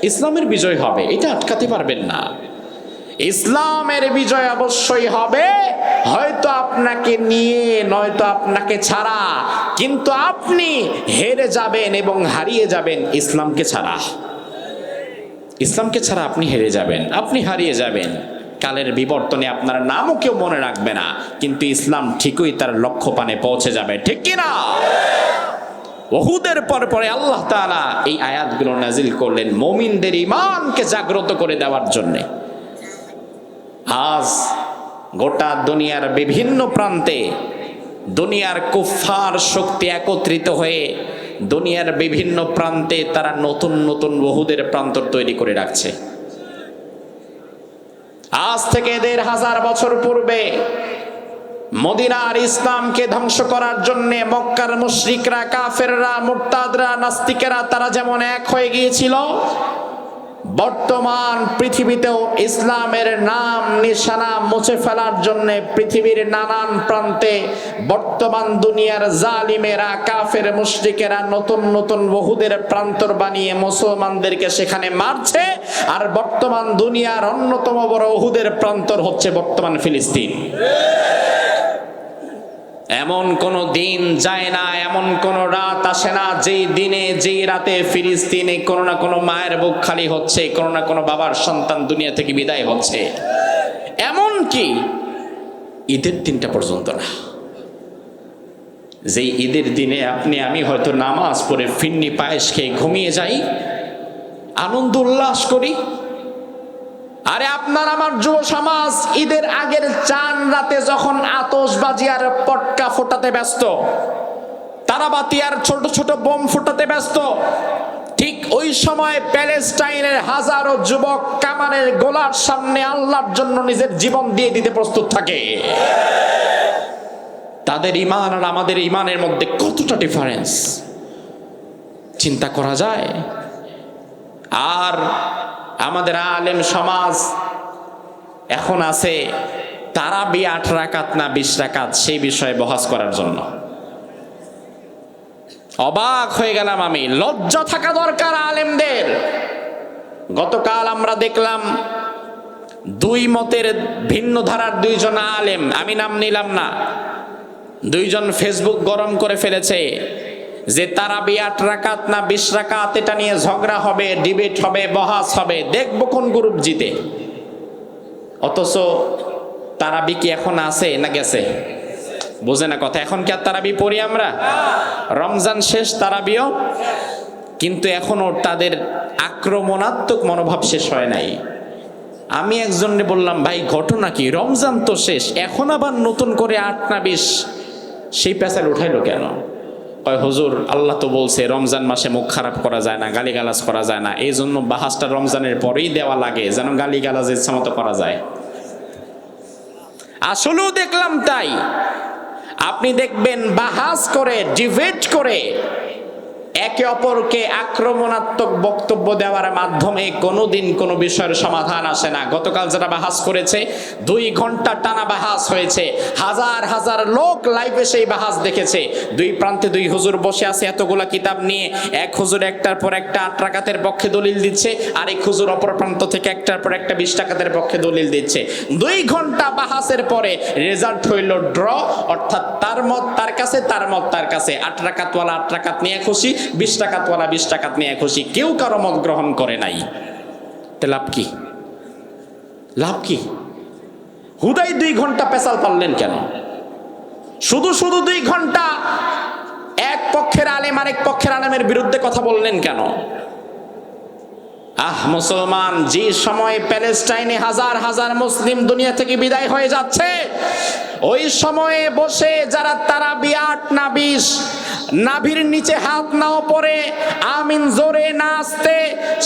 ইসলামের বিজয় হবে, এটা আটকাতে পারবেন না। ইসলামের বিজয় অবশ্যই হবে, হয়তো আপনাকে নিয়ে নয়তো আপনাকে ছাড়া, কিন্তু আপনি হেরে যাবেন এবং হারিয়ে যাবেন ইসলামকে ছাড়া। ইসলামকে ছাড়া আপনি হেরে যাবেন, আপনি হারিয়ে যাবেন। কালের বিবর্তনে আপনার নামও কেউ মনে রাখবে না, কিন্তু ইসলাম ঠিকই তার লক্ষ্য পানে পৌঁছে যাবে, ঠিক কি না? উহুদের পরে আল্লাহ তাআলা এই আয়াতগুলো নাজিল করলেন মুমিনদের ঈমানকে জাগ্রত করে দেওয়ার জন্য। আজ গোটা দুনিয়ার বিভিন্ন প্রান্তে দুনিয়ার কুফফার শক্তি একত্রিত হয়ে দুনিয়ার বিভিন্ন প্রান্তে তারা নতুন নতুন উহুদের প্রান্তর তৈরি করে রাখছে। আজ থেকে ১,৫০০ বছর পূর্বে মদিনার ইসলামকে ধ্বংস করার জন্য মক্কার মুশরিকরা, কাফেররা, মুরতাদরা, নাস্তিকেরা তারা যেমন এক হয়ে গিয়েছিল, বর্তমান পৃথিবীতেও ইসলামের নাম নিশানা মুছে ফেলার জন্য পৃথিবীর নানান প্রান্তে বর্তমান দুনিয়ার জালিমেরা, কাফের মুশরিকেরা নতুন নতুন উহুদের প্রান্তর বানিয়ে মুসলমানদেরকে সেখানে মারছে। আর বর্তমান দুনিয়ার অন্যতম বড় উহুদের প্রান্তর হচ্ছে বর্তমান ফিলিস্তিন। এমন কোন দিন যায় না, এমন কোন রাত আসে না যেই দিনে যেই রাতে ফিলিস্তিনে কোনো না কোনো মায়ের বুক খালি হচ্ছে, কোনো না কোনো বাবার সন্তান দুনিয়া থেকে বিদায় হচ্ছে। এমন কি ঈদের দিনটা পর্যন্ত না, যেই ঈদের দিনে আপনি আমি হয়তো নামাজ পড়ে ফিন্নি পায়েস খেয়ে ঘুমিয়ে যাই, আনন্দ উল্লাস করি। আরে আপনার আমার যুব সমাজ ঈদের আগের চান রাতে যখন আতশবাজি আর পটকা ফোটাতে ব্যস্ত, তারাবাতি আর ছোট ছোট বোম ফোটাতে ব্যস্ত, ঠিক ওই সময় প্যালেস্টাইনের হাজারো যুবক কামানের গোলার সামনে আল্লাহর জন্য নিজের জীবন দিয়ে দিতে প্রস্তুত থাকে। তাদের ঈমান আর আমাদের ঈমানের মধ্যে কতটা ডিফারেন্স চিন্তা করা যায়। আর আমাদের আলেম সমাজ এখন আছে তারাবি ৮ রাকাত না ২০ রাকাত সেই বিষয়ে বহাস করার জন্য। অবাক হয়ে গেলাম আমি, লজ্জা থাকা দরকার আলেমদের। গতকাল আমরা দেখলাম দুই মতের ভিন্ন ধারার দুইজন আলেম, আমি নাম নিলাম না, দুইজন ফেসবুক গরম করে ফেলেছে যে তারাবি ৮ রাকাত না ২০ রাকাত, এটা নিয়ে ঝগড়া হবে, ডিবেট হবে, বহাস হবে, দেখবো কোন গ্রুপ জিতে। অথচ তারাবি কি এখন আছে না গেছে? বোঝে না কথা। এখন কি আর তারাবি পড়ি আমরা? রমজান শেষ, তারাবিও, কিন্তু এখনো তাদের আক্রমণাত্মক মনোভাব শেষ হয় নাই। আমি একজনকে বললাম, ভাই ঘটনা কি? রমজান তো শেষ, এখন আবার নতুন করে ৮ না ২০ সেই পেঁচাল উঠাইলো কেন? কয় হুজুর, আল্লাহ তো বলছে রমজান মাসে মুখ খারাপ করা যায় না, গালিগালাজ করা যায় না, এই জন্য বাহাসটা রমজানের পরেই দেওয়া লাগে যেন গালিগালাজ ইচ্ছা মতো করা যায়। আসলেও দেখলাম তাই। আপনি দেখবেন বাহাস করে, ডিবেট করে, একে অপরকে আক্রমণাত্মক বক্তব্য দেওয়ার মাধ্যমে কোনোদিন কোনো বিষয়ের সমাধান আসে না। গতকাল যারা বাহাস করেছে, 2 ঘন্টা টানা বাহাস হয়েছে, হাজার হাজার লোক লাইভে সেই বাহাস দেখেছে। 2 প্রান্তে 2 হুজুর বসে আছে এতগুলা কিতাব নিয়ে, এক হুজুর একটার পর একটা 8 রাকাতের পক্ষে দলিল দিচ্ছে, আরেক হুজুর অপর প্রান্ত থেকে একটার পর একটা 20 রাকাতের পক্ষে দলিল দিচ্ছে। 2 ঘন্টা বাহাসের পরে রেজাল্ট হইল ড্র, অর্থাৎ তার মত তার কাছে, তার মত তার কাছে। 8 রাকাতওয়ালা 8 রাকাত নিয়ে খুশি, 20 টাকাতওয়ালা 20 টাকাত নিয়ে খুশি, কেউ কারো মত গ্রহণ করে নাই। তে লাভ কি? লাভ কি? হুদাই 2 ঘন্টা পেশাল পারলেন কেন? শুধু 2 ঘন্টা এক পক্ষের আলেম আরেক পক্ষের আলেমের বিরুদ্ধে কথা বললেন কেন? মুসলমান, যে সময় প্যালেস্টাইনে হাজার হাজার মুসলিম দুনিয়া থেকে বিদায় হয়ে যাচ্ছে, ওই সময়ে বসে যারা তারাবি 8 না 20, নাভির নিচে হাত নাও পরে, আমিন জোরে না আসতে,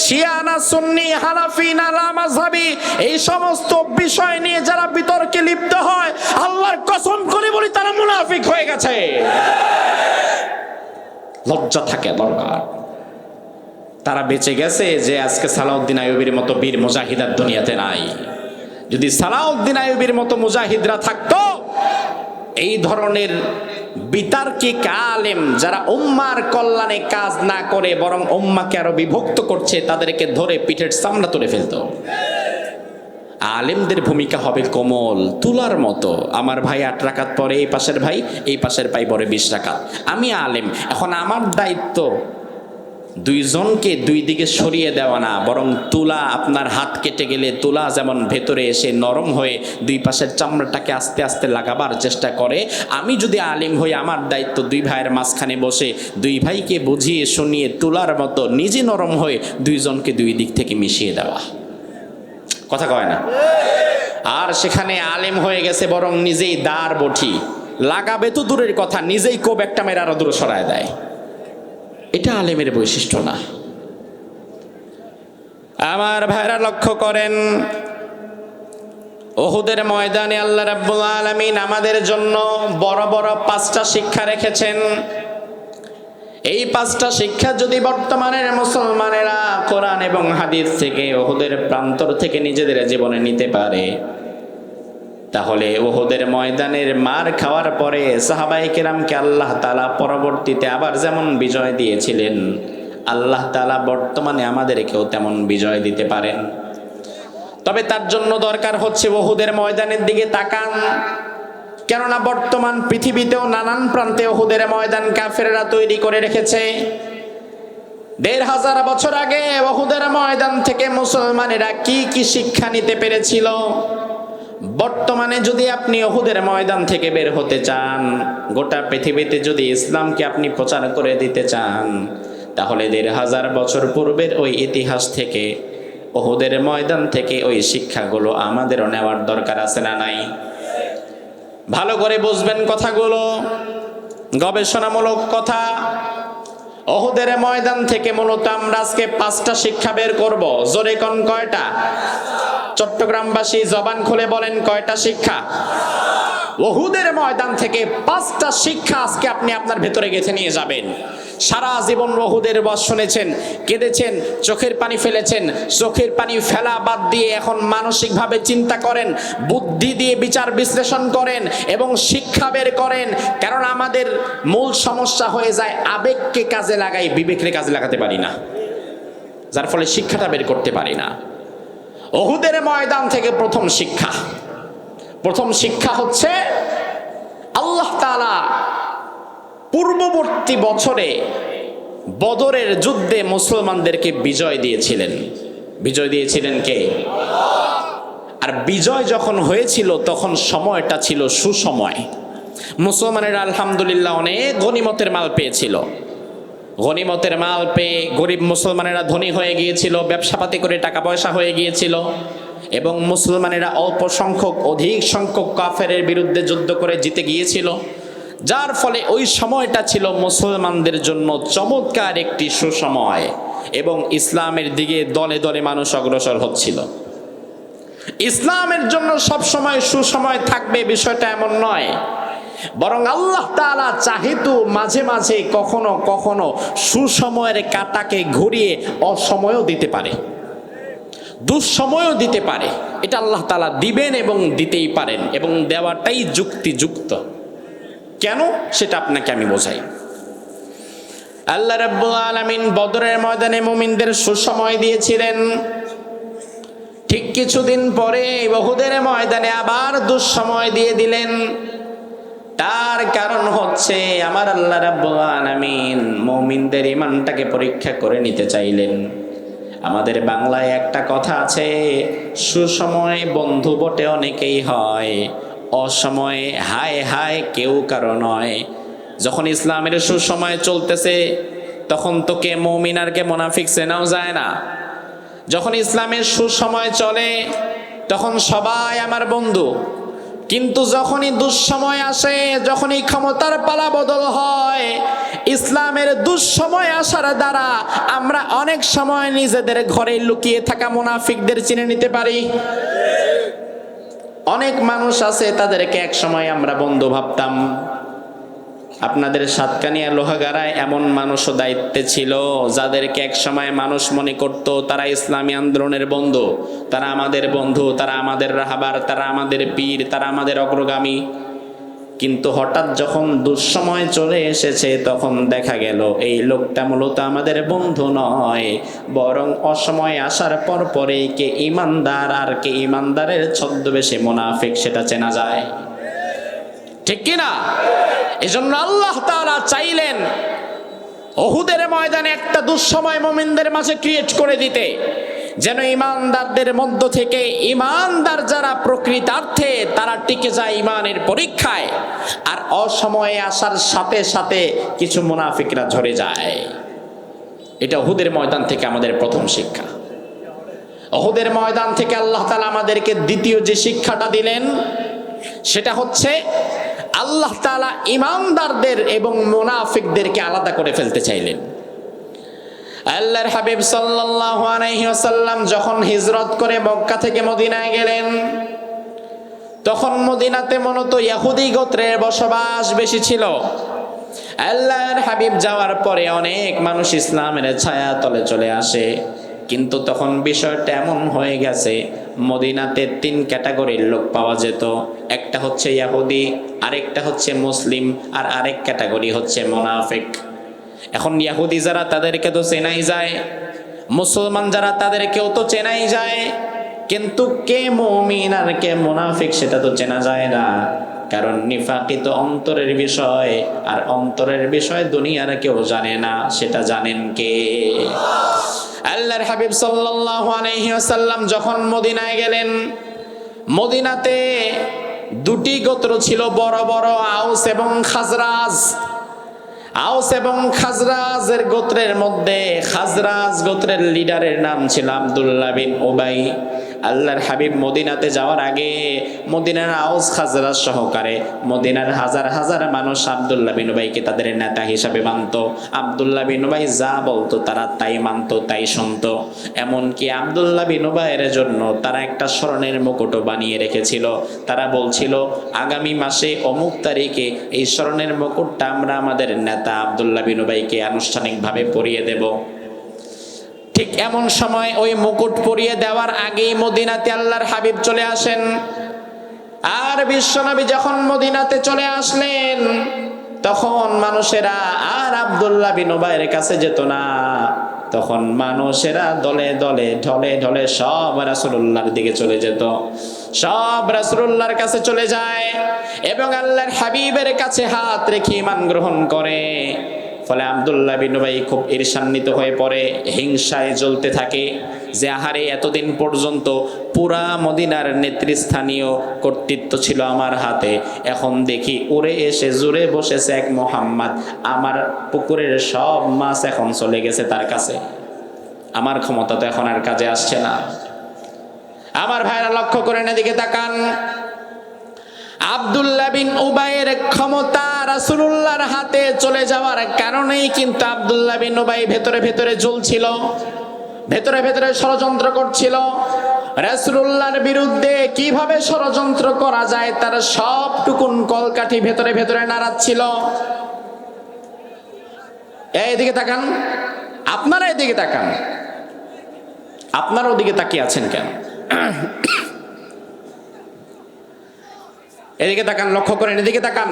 শিয়া না সুন্নি, হানাফি না লামাযহাবি, এই সমস্ত বিষয় নিয়ে যারা বিতর্কে লিপ্ত হয়, আল্লাহর কসম করে বলি তারা মুনাফিক হয়ে গেছে। লজ্জা থাকে দরকার। তারা বেঁচে গেছে যে আজকে সালাউদ্দিন আইয়ুবীর মতো বীর মুজাহিদ দুনিয়াতে নাই। যদি সালাউদ্দিন আইয়ুবীর মতো মুজাহিদরা থাকতো, এই ধরনের বিতার্কিক আলেম যারা উম্মার কল্যাণে কাজ না করে বরং উম্মাকে আরো বিভক্ত করছে, তাদেরকে ধরে পিঠের চামড়া তুলে ফেলতো। আলেমদের ভূমিকা হবে কোমল তুলার মতো। আমার ভাই 8 রাকাত পরে, এই পাশের ভাই, এই পাশের ভাই পরে 20 রাকাত। আমি আলেম, এখন আমার দায়িত্ব 2 জনকে 2 দিকে সরিয়ে দেওয়া না, বরং তুলা, আপনার হাত কেটে গেলে তুলা যেমন ভেতরে এসে নরম হয়ে 2 পাশের চামড়াটাকে আস্তে আস্তে লাগাবার চেষ্টা করে, আমি যদি আলিম হই, আমার দায়িত্ব 2 ভাইয়ের মাঝখানে বসে 2 ভাইকে বুঝিয়ে শুনিয়ে তুলার মতো নিজে নরম হয়ে 2 জনকে 2 দিক থেকে মিশিয়ে দেওয়া। কথা কয় না? আর সেখানে আলেম হয়ে গেছে বরং নিজেই দাঁড় বঠি লাগাবে তো দূরের কথা, নিজেই কোপ একটা মেরে আরো দূরে সরায় দেয়। এটা আলেমের বৈশিষ্ট্য না। আমার ভাইরা লক্ষ্য করেন, উহুদের ময়দানে আল্লাহ রাব্বুল আলামিন আমাদের জন্য বড় বড় 5টা শিক্ষা রেখেছেন। এই 5টা শিক্ষা যদি বর্তমানের মুসলমানেরা কোরআন এবং হাদিস থেকে, উহুদের প্রান্তর থেকে নিজেদের জীবনে নিতে পারে, তাহলে উহুদের ময়দানের মার খাওয়ার পরে সাহাবায়ে কেরামকে আল্লাহ তাআলা পরবর্তীতে আবার যেমন বিজয় দিয়েছিলেন, আল্লাহ তাআলা বর্তমানে আমাদেরকেও তেমন বিজয় দিতে পারেন। তবে তার জন্য দরকার হচ্ছে উহুদের ময়দানের দিকে তাকান। কেননা বর্তমান পৃথিবীতেও নানান প্রান্তে উহুদের ময়দান কাফেররা তৈরি করে রেখেছে। 1500 বছর আগে উহুদের ময়দান থেকে মুসলমানেরা কি কি শিক্ষা নিতে পেরেছিল, বর্তমানে যদি আপনি উহুদের ময়দান থেকে বের হতে চান, গোটা পৃথিবীতে যদি ইসলামকে আপনি প্রচার করে দিতে চান, তাহলে 1500 বছর পূর্বের ওই ইতিহাস থেকে, উহুদের ময়দান থেকে ওই শিক্ষাগুলো আমাদেরও নেওয়ার দরকার আছে না নাই? ভালো করে বুঝবেন কথাগুলো, গবেষণামূলক কথা। উহুদের ময়দান থেকে মূলত আমরা আজকে 5টা শিক্ষা বের করব। জোরে কোন কয়টা? চট্টগ্রামবাসী জবান খুলে বলেন, কয়টা শিক্ষা? উহুদের ময়দান থেকে 5টা শিক্ষা আজকে আপনি আপনার ভেতরে গেঁথে নিয়ে যাবেন। সারা জীবন উহুদের বস শুনেছেন, কেঁদেছেন, চোখের পানি ফেলেছেন। চোখের পানি ফেলা বাদ দিয়ে এখন মানসিকভাবে চিন্তা করেন, বুদ্ধি দিয়ে বিচার বিশ্লেষণ করেন এবং শিক্ষা বের করেন। কারণ আমাদের মূল সমস্যা হয়ে যায় আবেগকে কাজে লাগাই, বিবেককে কাজে লাগাতে পারি না, যার ফলে শিক্ষাটা বের করতে পারি না। উহুদের ময়দান থেকে প্রথম শিক্ষা হচ্ছে আল্লাহ তাআলা পূর্ববর্তী বছরে বদরের যুদ্ধে মুসলমানদেরকে বিজয় দিয়েছিলেন কে? আর বিজয় যখন হয়েছিল তখন সময়টা ছিল সুসময়। মুসলমানেরা আলহামদুলিল্লাহ অনেক গনিমতের মাল পেয়েছিল। গনিমতের মাল পেয়ে গরিব মুসলমানেরা ধনী হয়ে গিয়েছিল, ব্যবসাপাতি করে টাকা পয়সা হয়ে গিয়েছিল, এবং মুসলমানেরা অল্প সংখ্যক অধিক সংখ্যক কাফেরের বিরুদ্ধে যুদ্ধ করে জিতে গিয়েছিল।
যার ফলে ওই সময়টা ছিল মুসলমানদের জন্য চমৎকার একটি সুসময় এবং ইসলামের দিকে দলে দলে মানুষ অগ্রসর হচ্ছিল। ইসলামের জন্য সব সময় সুসময় থাকবে বিষয়টা এমন নয়, বরং আল্লাহ তাআলা চাহিদু মাঝে মাঝে কখনো কখনো সুসময়ের কাঁটাকে ঘুরিয়ে অসময়ও দিতে পারে, দুঃসময়ও দিতে পারে। এটা আল্লাহ তাআলা দিবেন এবং দিতেই পারেন, এবং দেওয়াটাই যুক্তিযুক্ত। কেন সেটা আপনাকে আমি বোঝাই। আল্লাহ রাব্বুল আলামিন বদরের ময়দানে মুমিনদের সুসময় দিয়েছিলেন, ঠিক কিছুদিন পরে উহুদের ময়দানে আবার দুঃসময় দিয়ে দিলেন। তার কারণ হচ্ছে আমার আল্লাহ রাব্বুল আলামিন মুমিনদের ঈমানটাকে পরীক্ষা করে নিতে চাইলেন। আমাদের বাংলায় একটা কথা আছে, সুসময় বন্ধু বটে অনেকেই হয়, অসময়ে হায় হায় কেউ কারো নয়। যখন ইসলামের সুসময় চলতেছে তখন তো কে মুমিন আর কে মুনাফিক চেনাও যায় না। যখন ইসলামের সুসময় চলে তখন সবাই আমার বন্ধু, কিন্তু যখনই দুঃসময় আসে, যখনই ক্ষমতার পালা বদল হয়, ইসলামের দুঃসময় আসার দ্বারা আমরা অনেক সময় নিজেদের ঘরে লুকিয়ে থাকা মুনাফিকদের চিনে নিতে পারি। অনেক মানুষ আছে তাদেরকে এক সময় আমরা বন্ধু ভাবতাম। আপনাদের সাতকানিয়া লোহাগাড়ায় এমন মানুষও দায়িত্বে ছিল যাদেরকে এক সময় মানুষ মনে করত তারা ইসলামী আন্দোলনের বন্ধু, তারা আমাদের বন্ধু, তারা আমাদের রাহাবার, তারা আমাদের পীর, তারা আমাদের অগ্রগামী। কিন্তু হঠাৎ যখন দুঃসময় চলে এসেছে তখন দেখা গেল এই লোকটা মূলত আমাদের বন্ধু নয়, বরং অসময় আসার পর পরে কে ইমানদার আর কে ইমানদারের ছদ্মবেশে মুনাফিক সেটা চেনা যায়, ঠিক কিনা? এজন্য আল্লাহ তাআলা চাইলেন উহুদের ময়দানে একটা দুঃসময় মুমিনদের মাঝে ক্রিয়েট করে দিতে, যেন ইমানদারদের মধ্য থেকে ইমানদার যারা প্রকৃতার্থে তারা টিকে যায় ইমানের পরীক্ষায়, আর অসময়ে আসার সাথে সাথে কিছু মুনাফিকরা ঝরে যায়। এটা উহুদের ময়দান থেকে আমাদের প্রথম শিক্ষা। উহুদের ময়দান থেকে আল্লাহ তাআলা আমাদেরকে দ্বিতীয় যে শিক্ষাটা দিলেন সেটা হচ্ছে আল্লাহ তাআলা ইমানদারদের এবং মুনাফিকদেরকে আলাদা করে ফেলতে চাইলেন। আল্লাহর হাবিব সাল্লাল্লাহু আলাইহি ওয়াসাল্লাম যখন হিজরত করে মক্কা থেকে মদিনায় গেলেন, তখন মদিনাতে মূলত ইহুদি গোত্রের বসবাস বেশি ছিল। আল্লাহর হাবিব যাওয়ার পরে অনেক মানুষ ইসলামের ছায়া তলে চলে আসে, কিন্তু তখন বিষয়টা এমন হয়ে গেছে মদিনাতে তিন ক্যাটাগরির লোক পাওয়া যেত। একটা হচ্ছে ইহুদি, আরেকটা হচ্ছে মুসলিম, আর আরেক ক্যাটাগরি হচ্ছে মুনাফিক। এখন ইহুদি যারা তাদেরকে তো চেনাই যায়, মুসলমান যারা তাদেরকেও তো চেনাই যায়, কিন্তু কে মুমিন আর কে মুনাফিক সেটা তো চেনা যায় না। কারণ নিফাকি তো অন্তরের বিষয়, আর অন্তরের বিষয় দুনিয়ার কেউ জানে না, সেটা জানেন কে? আল্লাহর হাবিব সাল্লাল্লাহু আলাইহি ওয়াসাল্লাম যখন মদিনায় গেলেন, মদিনাতে দুটি গোত্র ছিল বড় বড়, আউস এবং খাজরাজ। আউস এবং খাজরাজের গোত্রের মধ্যে খাজরাজ গোত্রের লিডারের নাম ছিল আব্দুল্লাহ বিন উবাই। আল্লাহর হাবিব মদিনাতে যাওয়ার আগে মদিনার আউস খাজরাজ সহকারে মদিনার হাজার হাজার মানুষ আব্দুল্লাহ বিন উবাইকে তাদের নেতা হিসাবে মানত। আব্দুল্লাহ বিন উবাই যা বলতো তারা তাই মানত, তাই শুনতো। এমনকি আব্দুল্লাহ বিন উবাইয়ের জন্য তারা একটা স্মরণের মুকুটও বানিয়ে রেখেছিল। তারা বলছিল আগামী মাসে অমুক তারিখে এই স্মরণের মুকুটটা আমরা আমাদের নেতা আব্দুল্লাহ বিন উবাইকে আনুষ্ঠানিকভাবে পরিয়ে দেব। ঠিক এমন সময় ওই মুকুট পরিয়ে দেওয়ার আগেই মদিনাতে আল্লাহর হাবিব চলে আসেন। আর বিশ্বনবী যখন মদিনাতে চলে আসলেন তখন মানুষেরা আর আব্দুল্লাহ বিন উবাইয়ের কাছে যেত না, তখন মানুষেরা দলে দলে ঢলে ঢলে সব রাসূলুল্লাহর দিকে চলে যেত, সব রাসূলুল্লাহর কাছে চলে যায় এবং আল্লাহর হাবিবের কাছে হাত রেখে ঈমান গ্রহণ করে। ফলে আব্দুল্লাহ বিন উবাই খুব ঈর্ষান্বিত হয়ে পড়ে, হিংসায় জ্বলতে থাকে যে আহারে এতদিন পর্যন্ত পুরা মদিনার নেতৃস্থানীয় কর্তৃত্ব ছিল আমার হাতে, এখন দেখি উড়ে এসে জুড়ে বসেছে এক মুহাম্মদ, আমার পুকুরের সব মাছ এখন চলে গেছে তার কাছে, আমার ক্ষমতা তো এখন আর কাজে আসছে না। আমার ভাইরা লক্ষ্য করেন, এদিকে তাকান। আব্দুল্লাহ বিন উবাইয়ের ক্ষমতা রাসূলুল্লাহর হাতে চলে যাওয়ার কারণেই কিন্তু আব্দুল্লাহ বিন উবাই ভেতরে ভেতরে জ্বলছিল, ভেতরে ভেতরে ষড়যন্ত্র করছিল। রাসূলুল্লাহর বিরুদ্ধে কিভাবে ষড়যন্ত্র করা যায় তার সবটুকুন কলকাঠি ভেতরে ভেতরে নাড়াচ্ছিল। এইদিকে তাকান, আপনারা এদিকে তাকান, আপনারা ওদিকে তাকিয়ে আছেন কেন? এদিকে তাকান, লক্ষ্য করেন, এদিকে তাকান।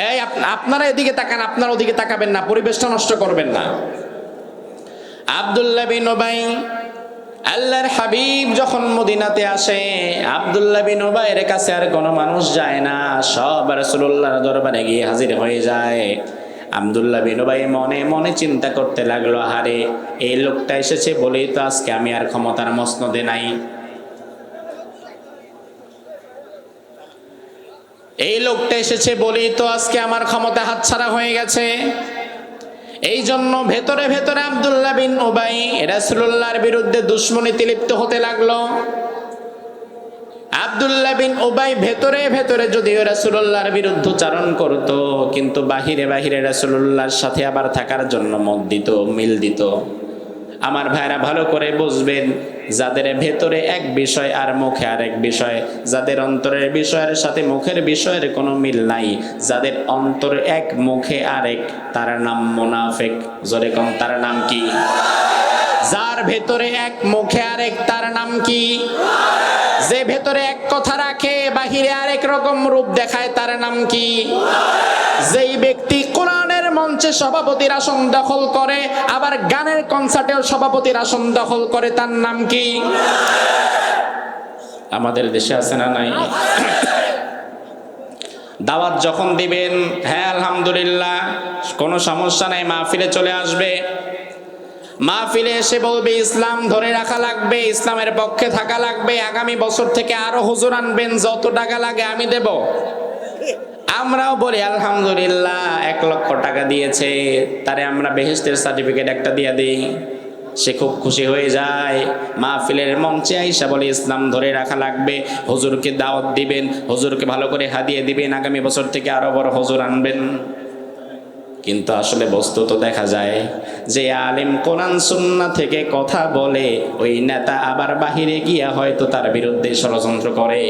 এই আপনারা এদিকে তাকান, আপনারা ওদিকে তাকাবেন না, পরিবেশটা নষ্ট করবেন না। আব্দুল্লাহ বিন উবাই, আল্লাহর হাবিব যখন মদিনাতে আসে, আব্দুল্লাহ বিন উবাইয়ের কাছে আর কোনো মানুষ যায় না, সব রাসূলুল্লাহর দরবারে গিয়ে হাজির হয়ে যায়। আব্দুল্লাহ বিন উবাই মনে মনে চিন্তা করতে লাগলো, আরে এই লোকটা এসেছে বলেই তো আজকে আমি আর ক্ষমতার মসনদে নাই। এই লোকটা এসেছে বলেই তো আজকে আমার ক্ষমতা হাতছাড়া হয়ে গেছে। এই জন্য ভেতরে ভেতরে আব্দুল্লাহ বিন উবাই রাসূলুল্লাহর বিরুদ্ধে দুশমনীতে লিপ্ত হতে লাগলো। আব্দুল্লাহ বিন উবাই ভেতরে ভেতরে যদিও রাসূলুল্লাহর বিরুদ্ধচারণ করত, কিন্তু বাহিরে বাহিরে রাসূলুল্লাহর সাথে আবার থাকার জন্য মত দিত, মিল দিত। আমার ভাইরা ভালো করে বুঝবেন, যাদের ভেতরে এক বিষয় আর মুখে আরেক বিষয়, যাদের অন্তরের বিষয়ের সাথে মুখের বিষয়ের কোনো মিল নাই, যাদের অন্তর এক মুখে আরেক, তার নাম মুনাফিক। জোরে কোন তার নাম কি? যার ভেতরে এক মুখে আরেক তার নাম কি? যে ভেতরে এক কথা রাখে বাহিরে আরেক রকম রূপ দেখায় তার নাম কি? যেই ব্যক্তি কোরআনের মঞ্চে সভাপতির আসন দখল করে আবার গানের কনসার্টেও সভাপতির আসন দখল করে তার নাম কি? আমাদের দেশে আছে না নাই? দাওয়াত যখন দিবেন, হ্যাঁ আলহামদুলিল্লাহ কোনো সমস্যা নাই, মাহফিলে চলে আসবে। মাহফিলে এসে বলবে ইসলাম ধরে রাখা লাগবে, ইসলামের পক্ষে থাকা লাগবে, আগামী বছর থেকে আরো হুজুর আনবেন, যত টাকা লাগে আমি দেব। আমরাও বলি আলহামদুলিল্লাহ, 1 লক্ষ টাকা দিয়েছে, তারে আমরা বেহেশতের সার্টিফিকেট একটা দিয়ে দিই। সে খুব খুশি হয়ে যায়। মাহফিলের মঞ্চে আইসা বলে ইসলাম ধরে রাখা লাগবে, হুজুরকে দাওয়াত দিবেন, হুজুরকে ভালো করে হাদিয়া দিবেন, আগামী বছর থেকে আরো বড় হুজুর আনবেন। কিন্তু আসলে বস্তুত দেখা যায় যে আলেম কোরআন সুন্নাহ থেকে কথা বলে, ওই নেতা আবার বাহিরে গিয়া হয়তো তার বিরুদ্ধে ষড়যন্ত্র করে।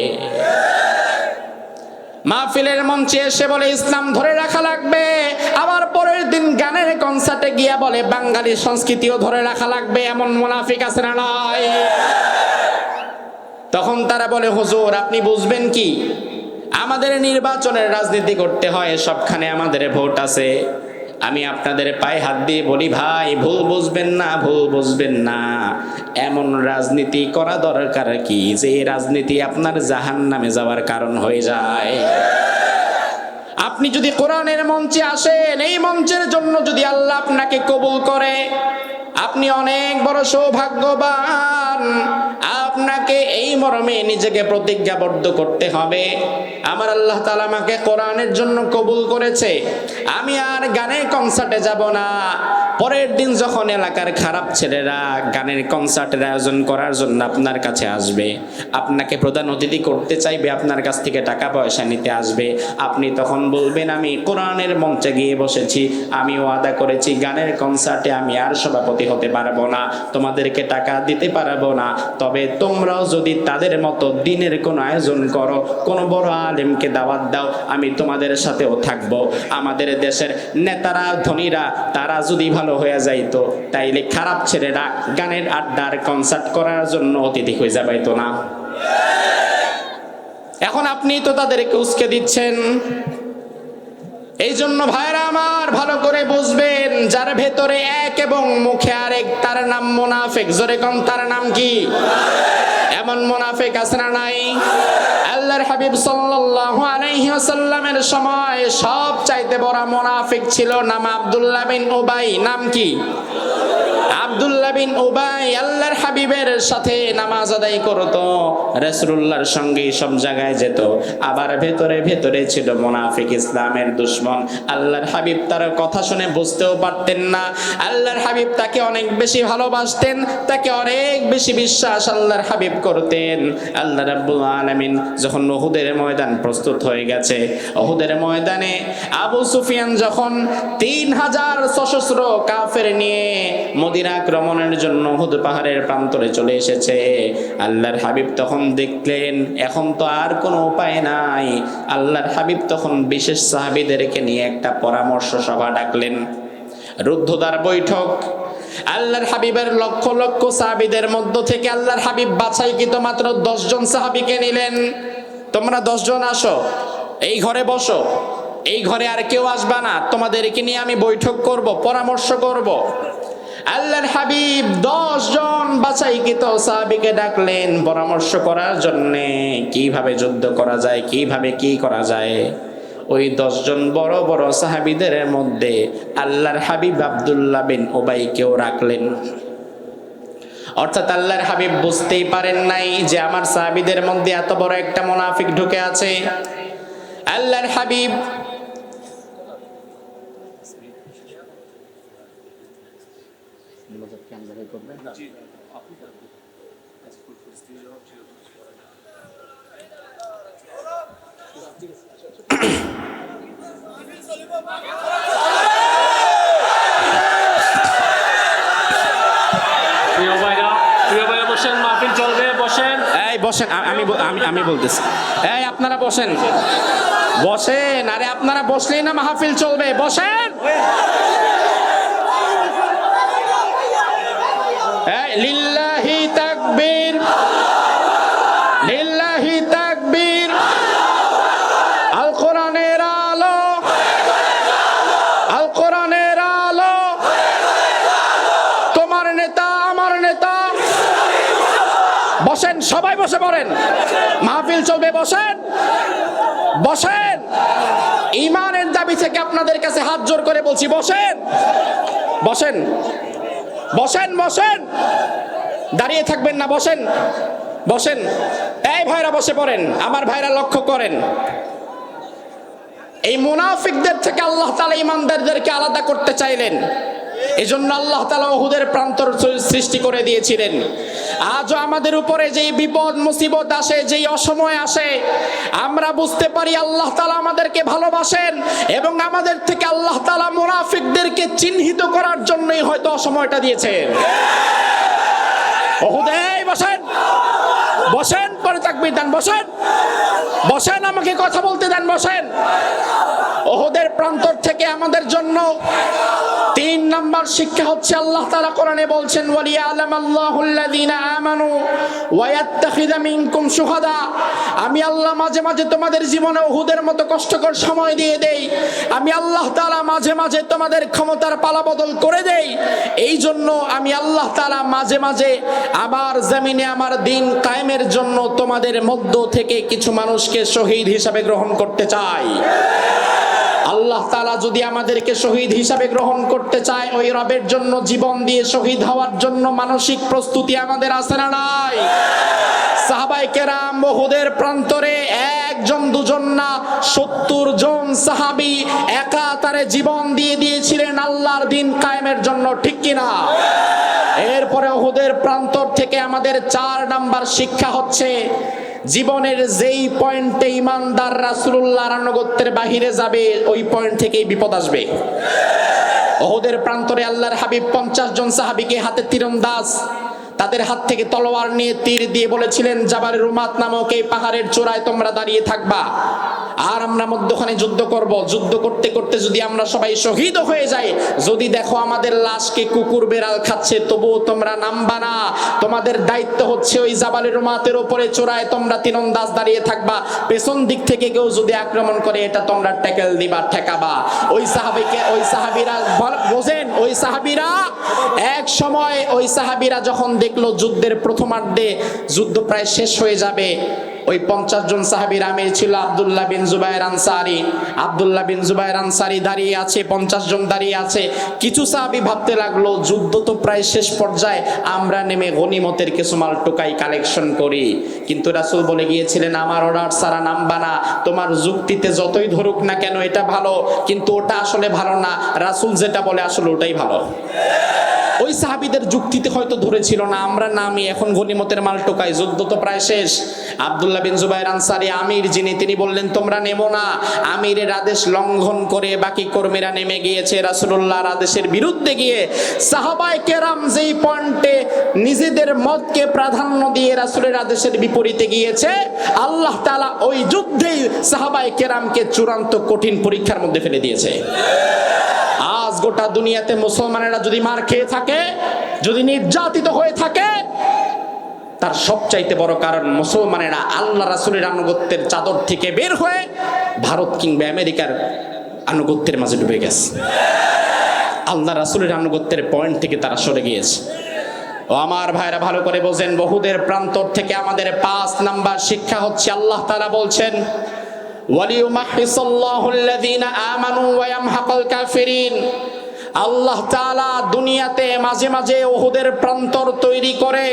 মাহফিলের মঞ্চে এসে বলে ইসলাম ধরে রাখা লাগবে, আবার পরের দিন গানের কনসার্টে গিয়া বলে বাঙালি সংস্কৃতিও ধরে রাখা লাগবে। এমন মুনাফিক আছে না নাই? তখন তারা বলে হুজুর আপনি বুঝবেন কি, আমাদের নির্বাচনের রাজনীতি করতে হয়, সবখানে আমাদের ভোট আছে। আমি আপনাদের পায়ে হাত দিয়ে বলি ভাই, ভুল বুঝবেন না, ভুল বুঝবেন না। এমন রাজনীতি করা দরকার কি যে রাজনীতি আপনার জাহান্নামে যাওয়ার কারণ হয়ে যায়। আপনি যদি কোরআনের মঞ্চে আসেন, এই মঞ্চের জন্য যদি আল্লাহ আপনাকে কবুল করে, আপনি অনেক বড় সৌভাগ্যবান। আপনাকে এই মর্মে নিজেকে প্রতিজ্ঞাবদ্ধ করতে হবে, আমার আল্লাহ তাআলা আমাকে কোরআনের জন্য কবুল করেছে, আমি আর গানের কনসার্টে যাব না। পরের দিন যখন এলাকার খারাপ ছেলেরা গানের কনসার্টের আয়োজন করার জন্য আপনার কাছে আসবে, আপনাকে প্রধান অতিথি করতে চাইবে, আপনার কাছ থেকে টাকা পয়সা নিতে আসবে, আপনি তখন বলবেন আমি কোরআনের মঞ্চে গিয়ে বসেছি, আমি ওয়াদা করেছি গানের কনসার্টে আমি আর সভাপতি হতে পারবো না, তোমাদেরকে টাকা দিতে পারবো না, তবে তোমরাও যদি তাদের মতো দিনের কোনো আয়োজন করো, কোনো বড় আলেমকে দাওয়াত দাও, আমি তোমাদের সাথেও থাকবো। আমাদের দেশের নেতারা ধনীরা তারা যদি ভালো হয়ে যাইতো, তাইলে খারাপ ছেলেরা গানের আড্ডার কনসার্ট করার জন্য অতিথি হয়ে যাবাইতো না। এখন আপনি তো তাদেরকে উস্কে দিচ্ছেন। এই জন্য ভাইরা আমার ভালো করে বুঝবেন, যার ভেতরে এক এবং মুখে আরেক তার নাম মুনাফিক। জোরে কোন তার নাম কি? এমন মুনাফিক আছে না নাই? আল্লাহর হাবিব সাল্লাল্লাহু আলাইহি ওয়াসাল্লামের সময় সবচাইতে বড় মুনাফিক ছিল, নাম আব্দুল্লাহ বিন উবাই। নাম কি? আব্দুল্লাহ বিন উবাই আল্লাহর হাবিবের সাথে নামাজ আদায় করত, রাসূলুল্লাহর সঙ্গে সব জায়গায় যেত। আবার ভেতরে ভেতরে ছিল মুনাফিক, ইসলামের দুশমন। আল্লাহর হাবিব তার কথা শুনে বুঝতেও পারতেন না। আল্লাহর হাবিব তাকে অনেক বেশি ভালোবাসতেন, তাকে অনেক বেশি বিশ্বাস আল্লাহর হাবিব করতেন। আল্লাহ রাব্বুল আলামিন যখন উহুদের ময়দান প্রস্তুত হয়ে গেছে, উহুদের ময়দানে আবু সুফিয়ান যখন 3000 সশস্ত্র কাফের নিয়ে মদিনা আক্রমণের জন্য উহুদ পাহাড়ের প্রান্তরে চলে এসেছে, আল্লাহর হাবিব তখন দেখলেন এখন তো আর কোনো উপায় নাই। আল্লাহর হাবিব তখন বিশেষ সাহাবীদেরকে নিয়ে একটা পরামর্শ সভা ডাকলেন, রুদ্ধদ্বার বৈঠক। আল্লাহর হাবিবের লক্ষ লক্ষ সাহাবীদের মধ্য থেকে আল্লাহর হাবিব বাছাইকৃত মাত্র 10 জন সাহাবীকে নিলেন। তোমরা 10 জন আসো, এই ঘরে বসো, এই ঘরে আর কেউ আসবা না, তোমাদেরকে নিয়ে আমি বৈঠক করব, পরামর্শ করব। আল্লাহর হাবিব 10 জন বাছাইকৃত সাহাবীকে ডাকলেন পরামর্শ করার জন্য, কিভাবে যুদ্ধ করা যায়, কিভাবে কি করা যায়। ওই 10 জন বড় বড় সাহাবীদের মধ্যে আল্লাহর হাবিব আব্দুল্লাহ বিন উবাইকেও রাখলেন। অর্থাৎ আল্লাহর হাবিব বুঝতেই পারেন নাই যে আমার সাহাবীদের মধ্যে এত বড় একটা মুনাফিক ঢুকে আছে। আল্লাহর হাবিব
বসেন, মাহফিল চলবে, বসেন।
এই বসেন, আমি বলতেছি, এই আপনারা বসেন, বসেন। আরে আপনারা বসলেই না মাহফিল চলবে, বসেন। এই লিল্লাহি তাকবীর, লিল্লাহি তাকবীর। আল কোরআনের আলো, আল কোরআনের আলো। তোমার নেতা আমার নেতা। বসেন, সবাই বসে পড়েন, মাহফিল চলবে, বসেন, বসেন। ঈমানের দাবি থেকে আপনাদের কাছে হাত জোর করে বলছি, বসেন, বসেন, বসেন, বসেন। দাঁড়িয়ে থাকবেন না, বসেন, বসেন। এই ভাইরা বসে পড়েন, আমার ভাইরা লক্ষ্য করেন। এই মুনাফিকদের থেকে আল্লাহ তাআলা ঈমানদারদেরকে আলাদা করতে চাইলেন। এজন্য আল্লাহ তাআলা উহুদের প্রান্তর সৃষ্টি করে দিয়েছিলেন। আজও আমাদের উপরে যেই বিপদ মুসিবত আসে, যেই অসময় আসে, আমরা বুঝতে পারি আল্লাহ তাআলা আমাদেরকে ভালোবাসেন এবং আমাদের থেকে আল্লাহ তাআলা মুনাফিকদেরকে চিহ্নিত করার জন্যই হয়তো অসময়টা দিয়েছেন। উহুদে বসেন, বসেন, পরে তাকবীর দেন, বসেন, বসেন, আমাকে কথা বলতে দেন, বসেন। উহুদের প্রান্তর থেকে আমাদের জন্য 3 নাম্বার শিক্ষা হচ্ছে, আল্লাহ তাআলা কোরআনে বলছেন, ওয়ালিয়ালামাল্লাহুল্লাযীনা আমানু ওয়া ইয়াত্তাখিযা মিনকুম শুহাদা। আমি আল্লাহ মাঝে মাঝে তোমাদের জীবনে উহুদের মতো কষ্টকর সময় দিয়ে দেই। আমি আল্লাহ তাআলা মাঝে মাঝে তোমাদের ক্ষমতার পালাবদল করে দেই। এই জন্য আমি আল্লাহ তাআলা মাঝে মাঝে আবার জমিনে আমার দিন কায়েমের জন্য তোমাদের মধ্য থেকে কিছু মানুষকে শহীদ হিসাবে গ্রহণ করতে চাই। আল্লাহ তাআলা যদি আমাদেরকে শহীদ হিসাবে গ্রহণ করতে চায়, ওই রবের জন্য জীবন দিয়ে শহীদ হওয়ার জন্য মানসিক প্রস্তুতি আমাদের আছে না নাই? সাহাবায়ে কেরাম উহুদের প্রান্তরে 1 জন 2 জন না, 70 জন সাহাবী একাতারে জীবন দিয়ে দিয়েছিলেন আল্লাহর দিন কায়েমের জন্য, ঠিক কিনা? এরপরে উহুদের প্রান্তর থেকে আমাদের 4 নাম্বার শিক্ষা হচ্ছে, জীবনের যেই পয়েন্টে ইমানদার রাসূলুল্লাহর আনুগত্যের বাহিরে যাবে, ওই পয়েন্ট থেকেই বিপদ আসবে। উহুদের প্রান্তরে আল্লাহর হাবিব 50 জন সাহাবীকে হাতে তীরন্দাজ, তাদের হাত থেকে তলোয়ার নিয়ে তীর দিয়ে বলেছিলেন, জাবালে রুমাত নামক এই পাহাড়ের চূড়ায় তোমরা দাঁড়িয়ে থাকবা, আর আমরা মধ্যখানে যুদ্ধ করব। যুদ্ধ করতে করতে যদি আমরা সবাই শহীদ হয়ে যাই, যদি দেখো আমাদের লাশকে কুকুর বেড়াল খাচ্ছে, তবুও তোমরা নামবা না। তোমাদের দায়িত্ব হচ্ছে ওই জাবালে রুমাতের উপরে চূড়ায় তোমরা তীরন্দাজ দাঁড়িয়ে থাকবা। পেছন দিক থেকে কেউ যদি আক্রমণ করে, এটা তোমরা ট্যাকেল দিবা, ঠেকাবা। ওই সাহাবীরা বোঝেন, ওই সাহাবীরা এক সময়, ওই সাহাবীরা যখন দেখলো যুদ্ধের প্রথমার্ধে যুদ্ধ প্রায় শেষ হয়ে যাবে, ওই 50 জন সাহাবীর আমির ছিল আব্দুল্লাহ বিন জুবায়ের আনসারী। আব্দুল্লাহ বিন জুবায়ের আনসারী দাঁড়িয়ে আছে, 50 জন দাঁড়িয়ে আছে। কিছু সাহাবী ভাবতে লাগলো যুদ্ধ তো প্রায় শেষ পর্যায়ে, আমরা নেমে গনিমতের কিছু মাল টোকাই কালেকশন করি। কিন্তু রাসূল বলে গিয়েছিলেন, আমার অর্ডার ছাড়া নামবা না। তোমার যুক্তিতে যতই ধরুক না কেন এটা ভালো, কিন্তু ওটা আসলে ভালো না। রাসূল যেটা বলে আসলে ওটাই ভালো। ওই সাহাবীদের যুক্তিতে হয়তো ধরেছিল না, আমরা নামি এখন গনিমতের মাল টোকাই, যুদ্ধ তো প্রায় শেষ। আব্দুল্লাহ বিন জুবায়ের আনসারী আমির যিনি, তিনি বললেন তোমরা নেমো না। আমিরের আদেশ লঙ্ঘন করে বাকি কর্মীরা নেমে গিয়েছে রাসূলুল্লাহর আদেশের বিরুদ্ধে গিয়ে। সাহাবায়ে কেরাম যেই পয়েন্টে নিজেদের মতকে প্রাধান্য দিয়ে রাসূলের আদেশের বিপরীতে গিয়েছে, আল্লাহ তাআলা ওই যুদ্ধেই সাহাবায়ে কেরামকে চূড়ান্ত কঠিন পরীক্ষার মধ্যে ফেলে দিয়েছে। আজ গোটা দুনিয়াতে মুসলমানেরা যদি মার খেয়ে থাকে, যদি নির্যাতিত হয়ে থাকে, তার সবচাইতে বড় কারণ মুসলমানেরা আল্লাহ রাসূলের আনুগত্যের চাদর থেকে বের হয়ে ভারত কিংবা আমেরিকার আনুগত্যের মাঝে ডুবে গেছে। আল্লাহ রাসূলের আনুগত্যের পয়েন্ট থেকে তারা সরে গিয়েছে। ও আমার ভাইরা ভালো করে বোঝেন, বহুদের প্রান্তর থেকে আমাদের 5 নাম্বার শিক্ষা হচ্ছে, আল্লাহ তাআলা বলছেন ওয়ালিউমাহহিসাল্লাহু আল্লাযীনা আমানু ওয়া ইয়ামহাকাল কাফিরিন। আল্লাহ তাআলা দুনিয়াতে মাঝে মাঝে উহুদের প্রান্তর তৈরি করে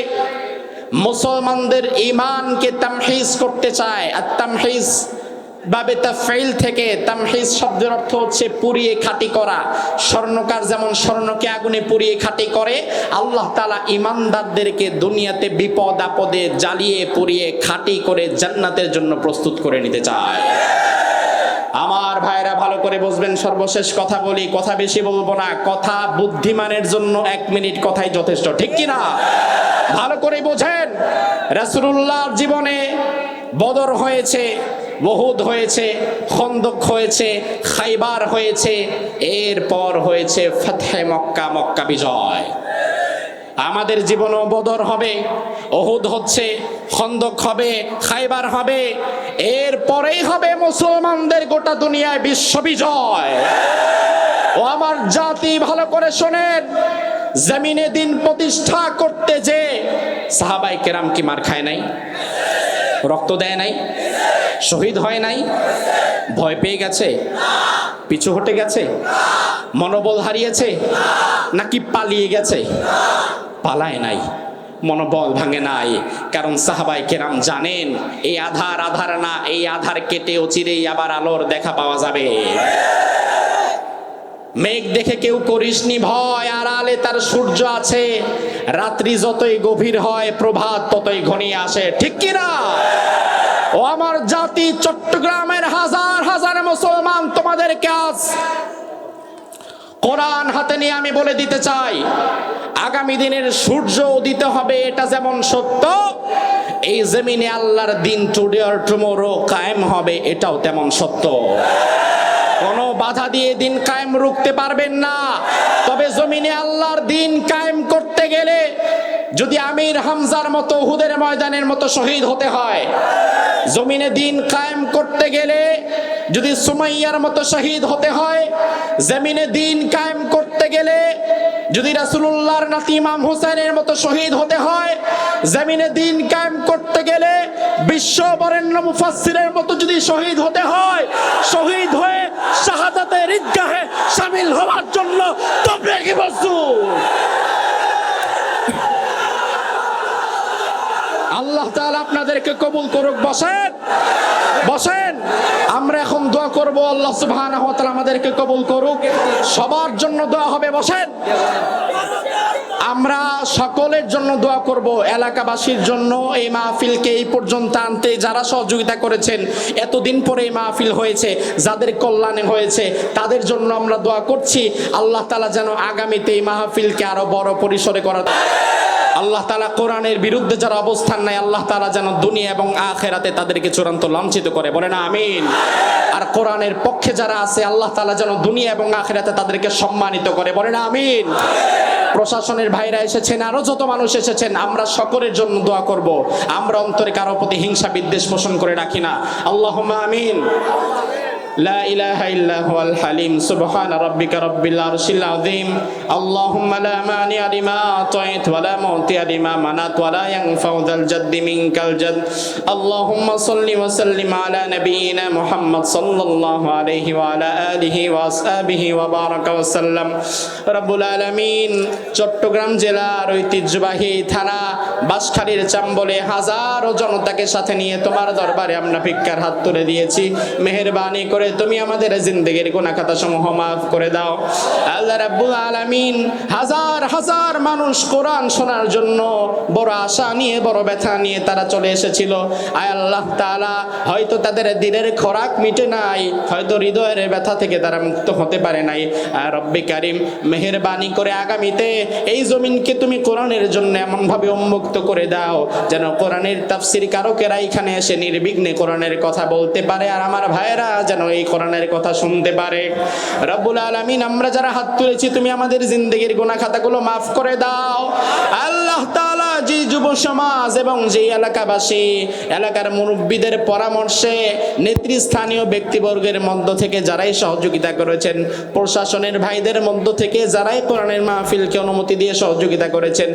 মুসলমানদের ঈমানকে তামহিজ করতে চায়। আর তামহিজ বাবে তাফঈল থেকে, তামহিজ শব্দের অর্থ হচ্ছে পুড়িয়ে খাঁটি করা। স্বর্ণকার যেমন স্বর্ণকে আগুনে পুড়িয়ে খাঁটি করে, আল্লাহ তাআলা ঈমানদারদেরকে দুনিয়াতে বিপদ আপদে জ্বালিয়ে পুড়িয়ে খাঁটি করে জান্নাতের জন্য প্রস্তুত করে নিতে চায়। আমার ভাইরা ভালো করে বুঝবেন, সর্বশেষ কথা বলি, কথা বেশি বলবো না। কথা বুদ্ধিমানের জন্য 1 মিনিট কথাই যথেষ্ট, ঠিক কি না? ভালো করে বোঝেন, রাসূলুল্লাহর জীবনে বদর হয়েছে, উহুদ হয়েছে, খন্দক হয়েছে, খাইবার হয়েছে, এরপর হয়েছে ফাতহে মক্কা, মক্কা বিজয়। আমাদের জীবনেও বদর হবে, উহুদ হচ্ছে, খন্দক হবে, খাইবার হবে, এরপরেই হবে মুসলমানদের গোটা দুনিয়ায় বিশ্ব বিজয়। ও আমার জাতি ভালো করে শোনেন, জমিনে দিন প্রতিষ্ঠা করতে যে সাহাবায়ে কেরাম কি মার খায় নাই? রক্ত দেয় নাই? শহীদ হয় নাই? ভয় পেয়ে গেছে? পিছু হটে গেছে? মনোবল হারিয়েছে? নাকি পালিয়ে গেছে? পালায় নাই, মনোবল ভাঙে নাই। কারণ সাহাবায়ে কেরাম জানেন এই আধার আধার না, এই আধার কেটে চিরেই আবার আলোর দেখা পাওয়া যাবে। মেঘ দেখে কেউ করিসনি ভয়, আড়ালে তার সূর্য আছে। রাত্রি যতই গভীর হয় প্রভাত ততই ঘনিয়ে আসে, ঠিক কি না? ও আমার জাতি, চট্টগ্রামের হাজার হাজার মুসলমান, তোমাদেরকে আজ কোরআন হাতে নিয়ে আমি বলে দিতে চাই, আগামী দিনের সূর্য উদিত হবে, এটা যেমন সত্য, এই জমিনে আল্লাহর দিন টুডে অর টুমরো কায়েম হবে, এটাও তেমন সত্য। কোনো বাধা দিয়ে দিন কায়েম রুখতে পারবেন না। তবে জমিনে আল্লাহর দিন কায়েম করতে গেলে যদি আমির হামজার মতো উহুদের ময়দানের মতো শহীদ হতে হয়, জমিনে দিন কায়েম করতে গেলে যদি সুমাইয়ার মতো শহীদ হতে হয়, জমিনে দিন কায়েম করতে গেলে যদি রাসূলুল্লাহর নাতি ইমাম হোসেনের মতো শহীদ হতে হয়, জমিনে দিন কায়েম করতে গেলে বিশ্ব বরেণ্য মুফাসসিরের মতো যদি শহীদ হতে হয়, শহীদ হয়ে শাহাদাতের ঈদগাহে শামিল হওয়ার জন্য তবলিগি মজদুর। আল্লাহ তাআলা আপনাদেরকে কবুল করুক। বসেন বসেন, আমরা এখন দোয়া করব, আল্লাহ সুবহানাহু ওয়া তাআলা আমাদেরকে কবুল করুক। সবার জন্য দোয়া হবে, বসেন। আমরা সকলের জন্য দোয়া করব, এলাকাবাসীর জন্য, এই মাহফিলকে এই পর্যন্ত আনতে যারা সহযোগিতা করেছেন, এতদিন পরে এই মাহফিল হয়েছে, যাদের কল্যাণে হয়েছে তাদের জন্য আমরা দোয়া করছি। আল্লাহ তাআলা যেন আগামীতে এই মাহফিলকে আরো বড় পরিসরে করা, আল্লাহ তাআলা কোরআনের বিরুদ্ধে যারা অবস্থান নেয়, আল্লাহ তাআলা যেন দুনিয়া এবং আখিরাতে তাদেরকে চূড়ান্ত লাঞ্ছিত করে, বলেন আমিন। আর কোরআনের পক্ষে যারা আছে, আল্লাহ তাআলা যেন দুনিয়া এবং আখিরাতে তাদেরকে সম্মানিত করে, বলেন আমিন। প্রশাসনের ভাইরা এসেছেন, আরো যত মানুষ এসেছেন, আমরা সকলের জন্য দোয়া করব। আমরা অন্তরে কারো প্রতি হিংসা বিদ্বেষ পোষণ করে রাখি না, আল্লাহুম্মা আমিন। লা ইলাহা ইল্লা হুয়াল হালিম সুবহানা রাব্বিকা রাব্বিল আরশিল আযীম আল্লাহুম্মা লা মানি'a লিমা আ'তাইত ওয়া লা মু'তিয়া লিমা মানাত ওয়া লা ইয়ানফা'ু যাল জাদ্দি মিনকাল জাদ আল্লাহুম্মা সাল্লি ওয়া সাল্লিম আলা নাবিয়িনা মুহাম্মদ সাল্লাল্লাহু আলাইহি ওয়া আলা আলিহি ওয়া আসহাবিহি ওয়া বারাকা ওয়া সাল্লাম। রব্বুল আলামিন চট্টগ্রাম জেলার ঐতিহ্যবাহী থানা বাঁশখালীর চাম্বলে হাজারো জনতাকে সাথে নিয়ে তোমার দরবারে আমরা ভিক্ষার হাত তুলে দিয়েছি। মেহেরবানি করে তুমি আমাদের জিন্দেগির গুনাহ খাতা সমূহ মাফ করে দাও। আল্লাহ রাব্বুল আলামিন হাজার হাজার মানুষ কোরআন শোনার জন্য বড় আশা নিয়ে বড় ব্যথা নিয়ে তারা চলে এসেছিল। আয় আল্লাহ তাআলা, হয়তো তাদের দিলের খোরাক মিটে নাই, হয়তো হৃদয়ের ব্যথা থেকে তারা মুক্ত হতে পারে নাই। আর রব্বে কারিম মেহেরবানি করে আগামীতে এই জমিনকে তুমি কোরআনের জন্য এমন ভাবে উন্মুক্ত করে দাও যেন কোরআনের তাফসীর কারকেরা এখানে এসে নির্বিঘ্নে কোরআনের কথা বলতে পারে, আর আমার ভাইয়েরা যেন এই কোরআনের কথা শুনতে পারে। রব্বুল আলামিন, আমরা যারা হাত তুলেছি তুমি আমাদের জিন্দেগির গুনাহ খাতাগুলো মাফ করে দাও। আল্লাহ তাআলা, যে যুব সমাজ এবং যে এলাকাবাসী এলাকার মুরব্বীদের পরামর্শে নেতৃস্থানীয় ব্যক্তিবর্গের মধ্য থেকে যারাই সহযোগিতা করেছেন, প্রশাসনের ভাইদের মধ্য থেকে যারাই কোরআনের মাহফিলকে অনুমতি দিয়ে সহযোগিতা করেছেন,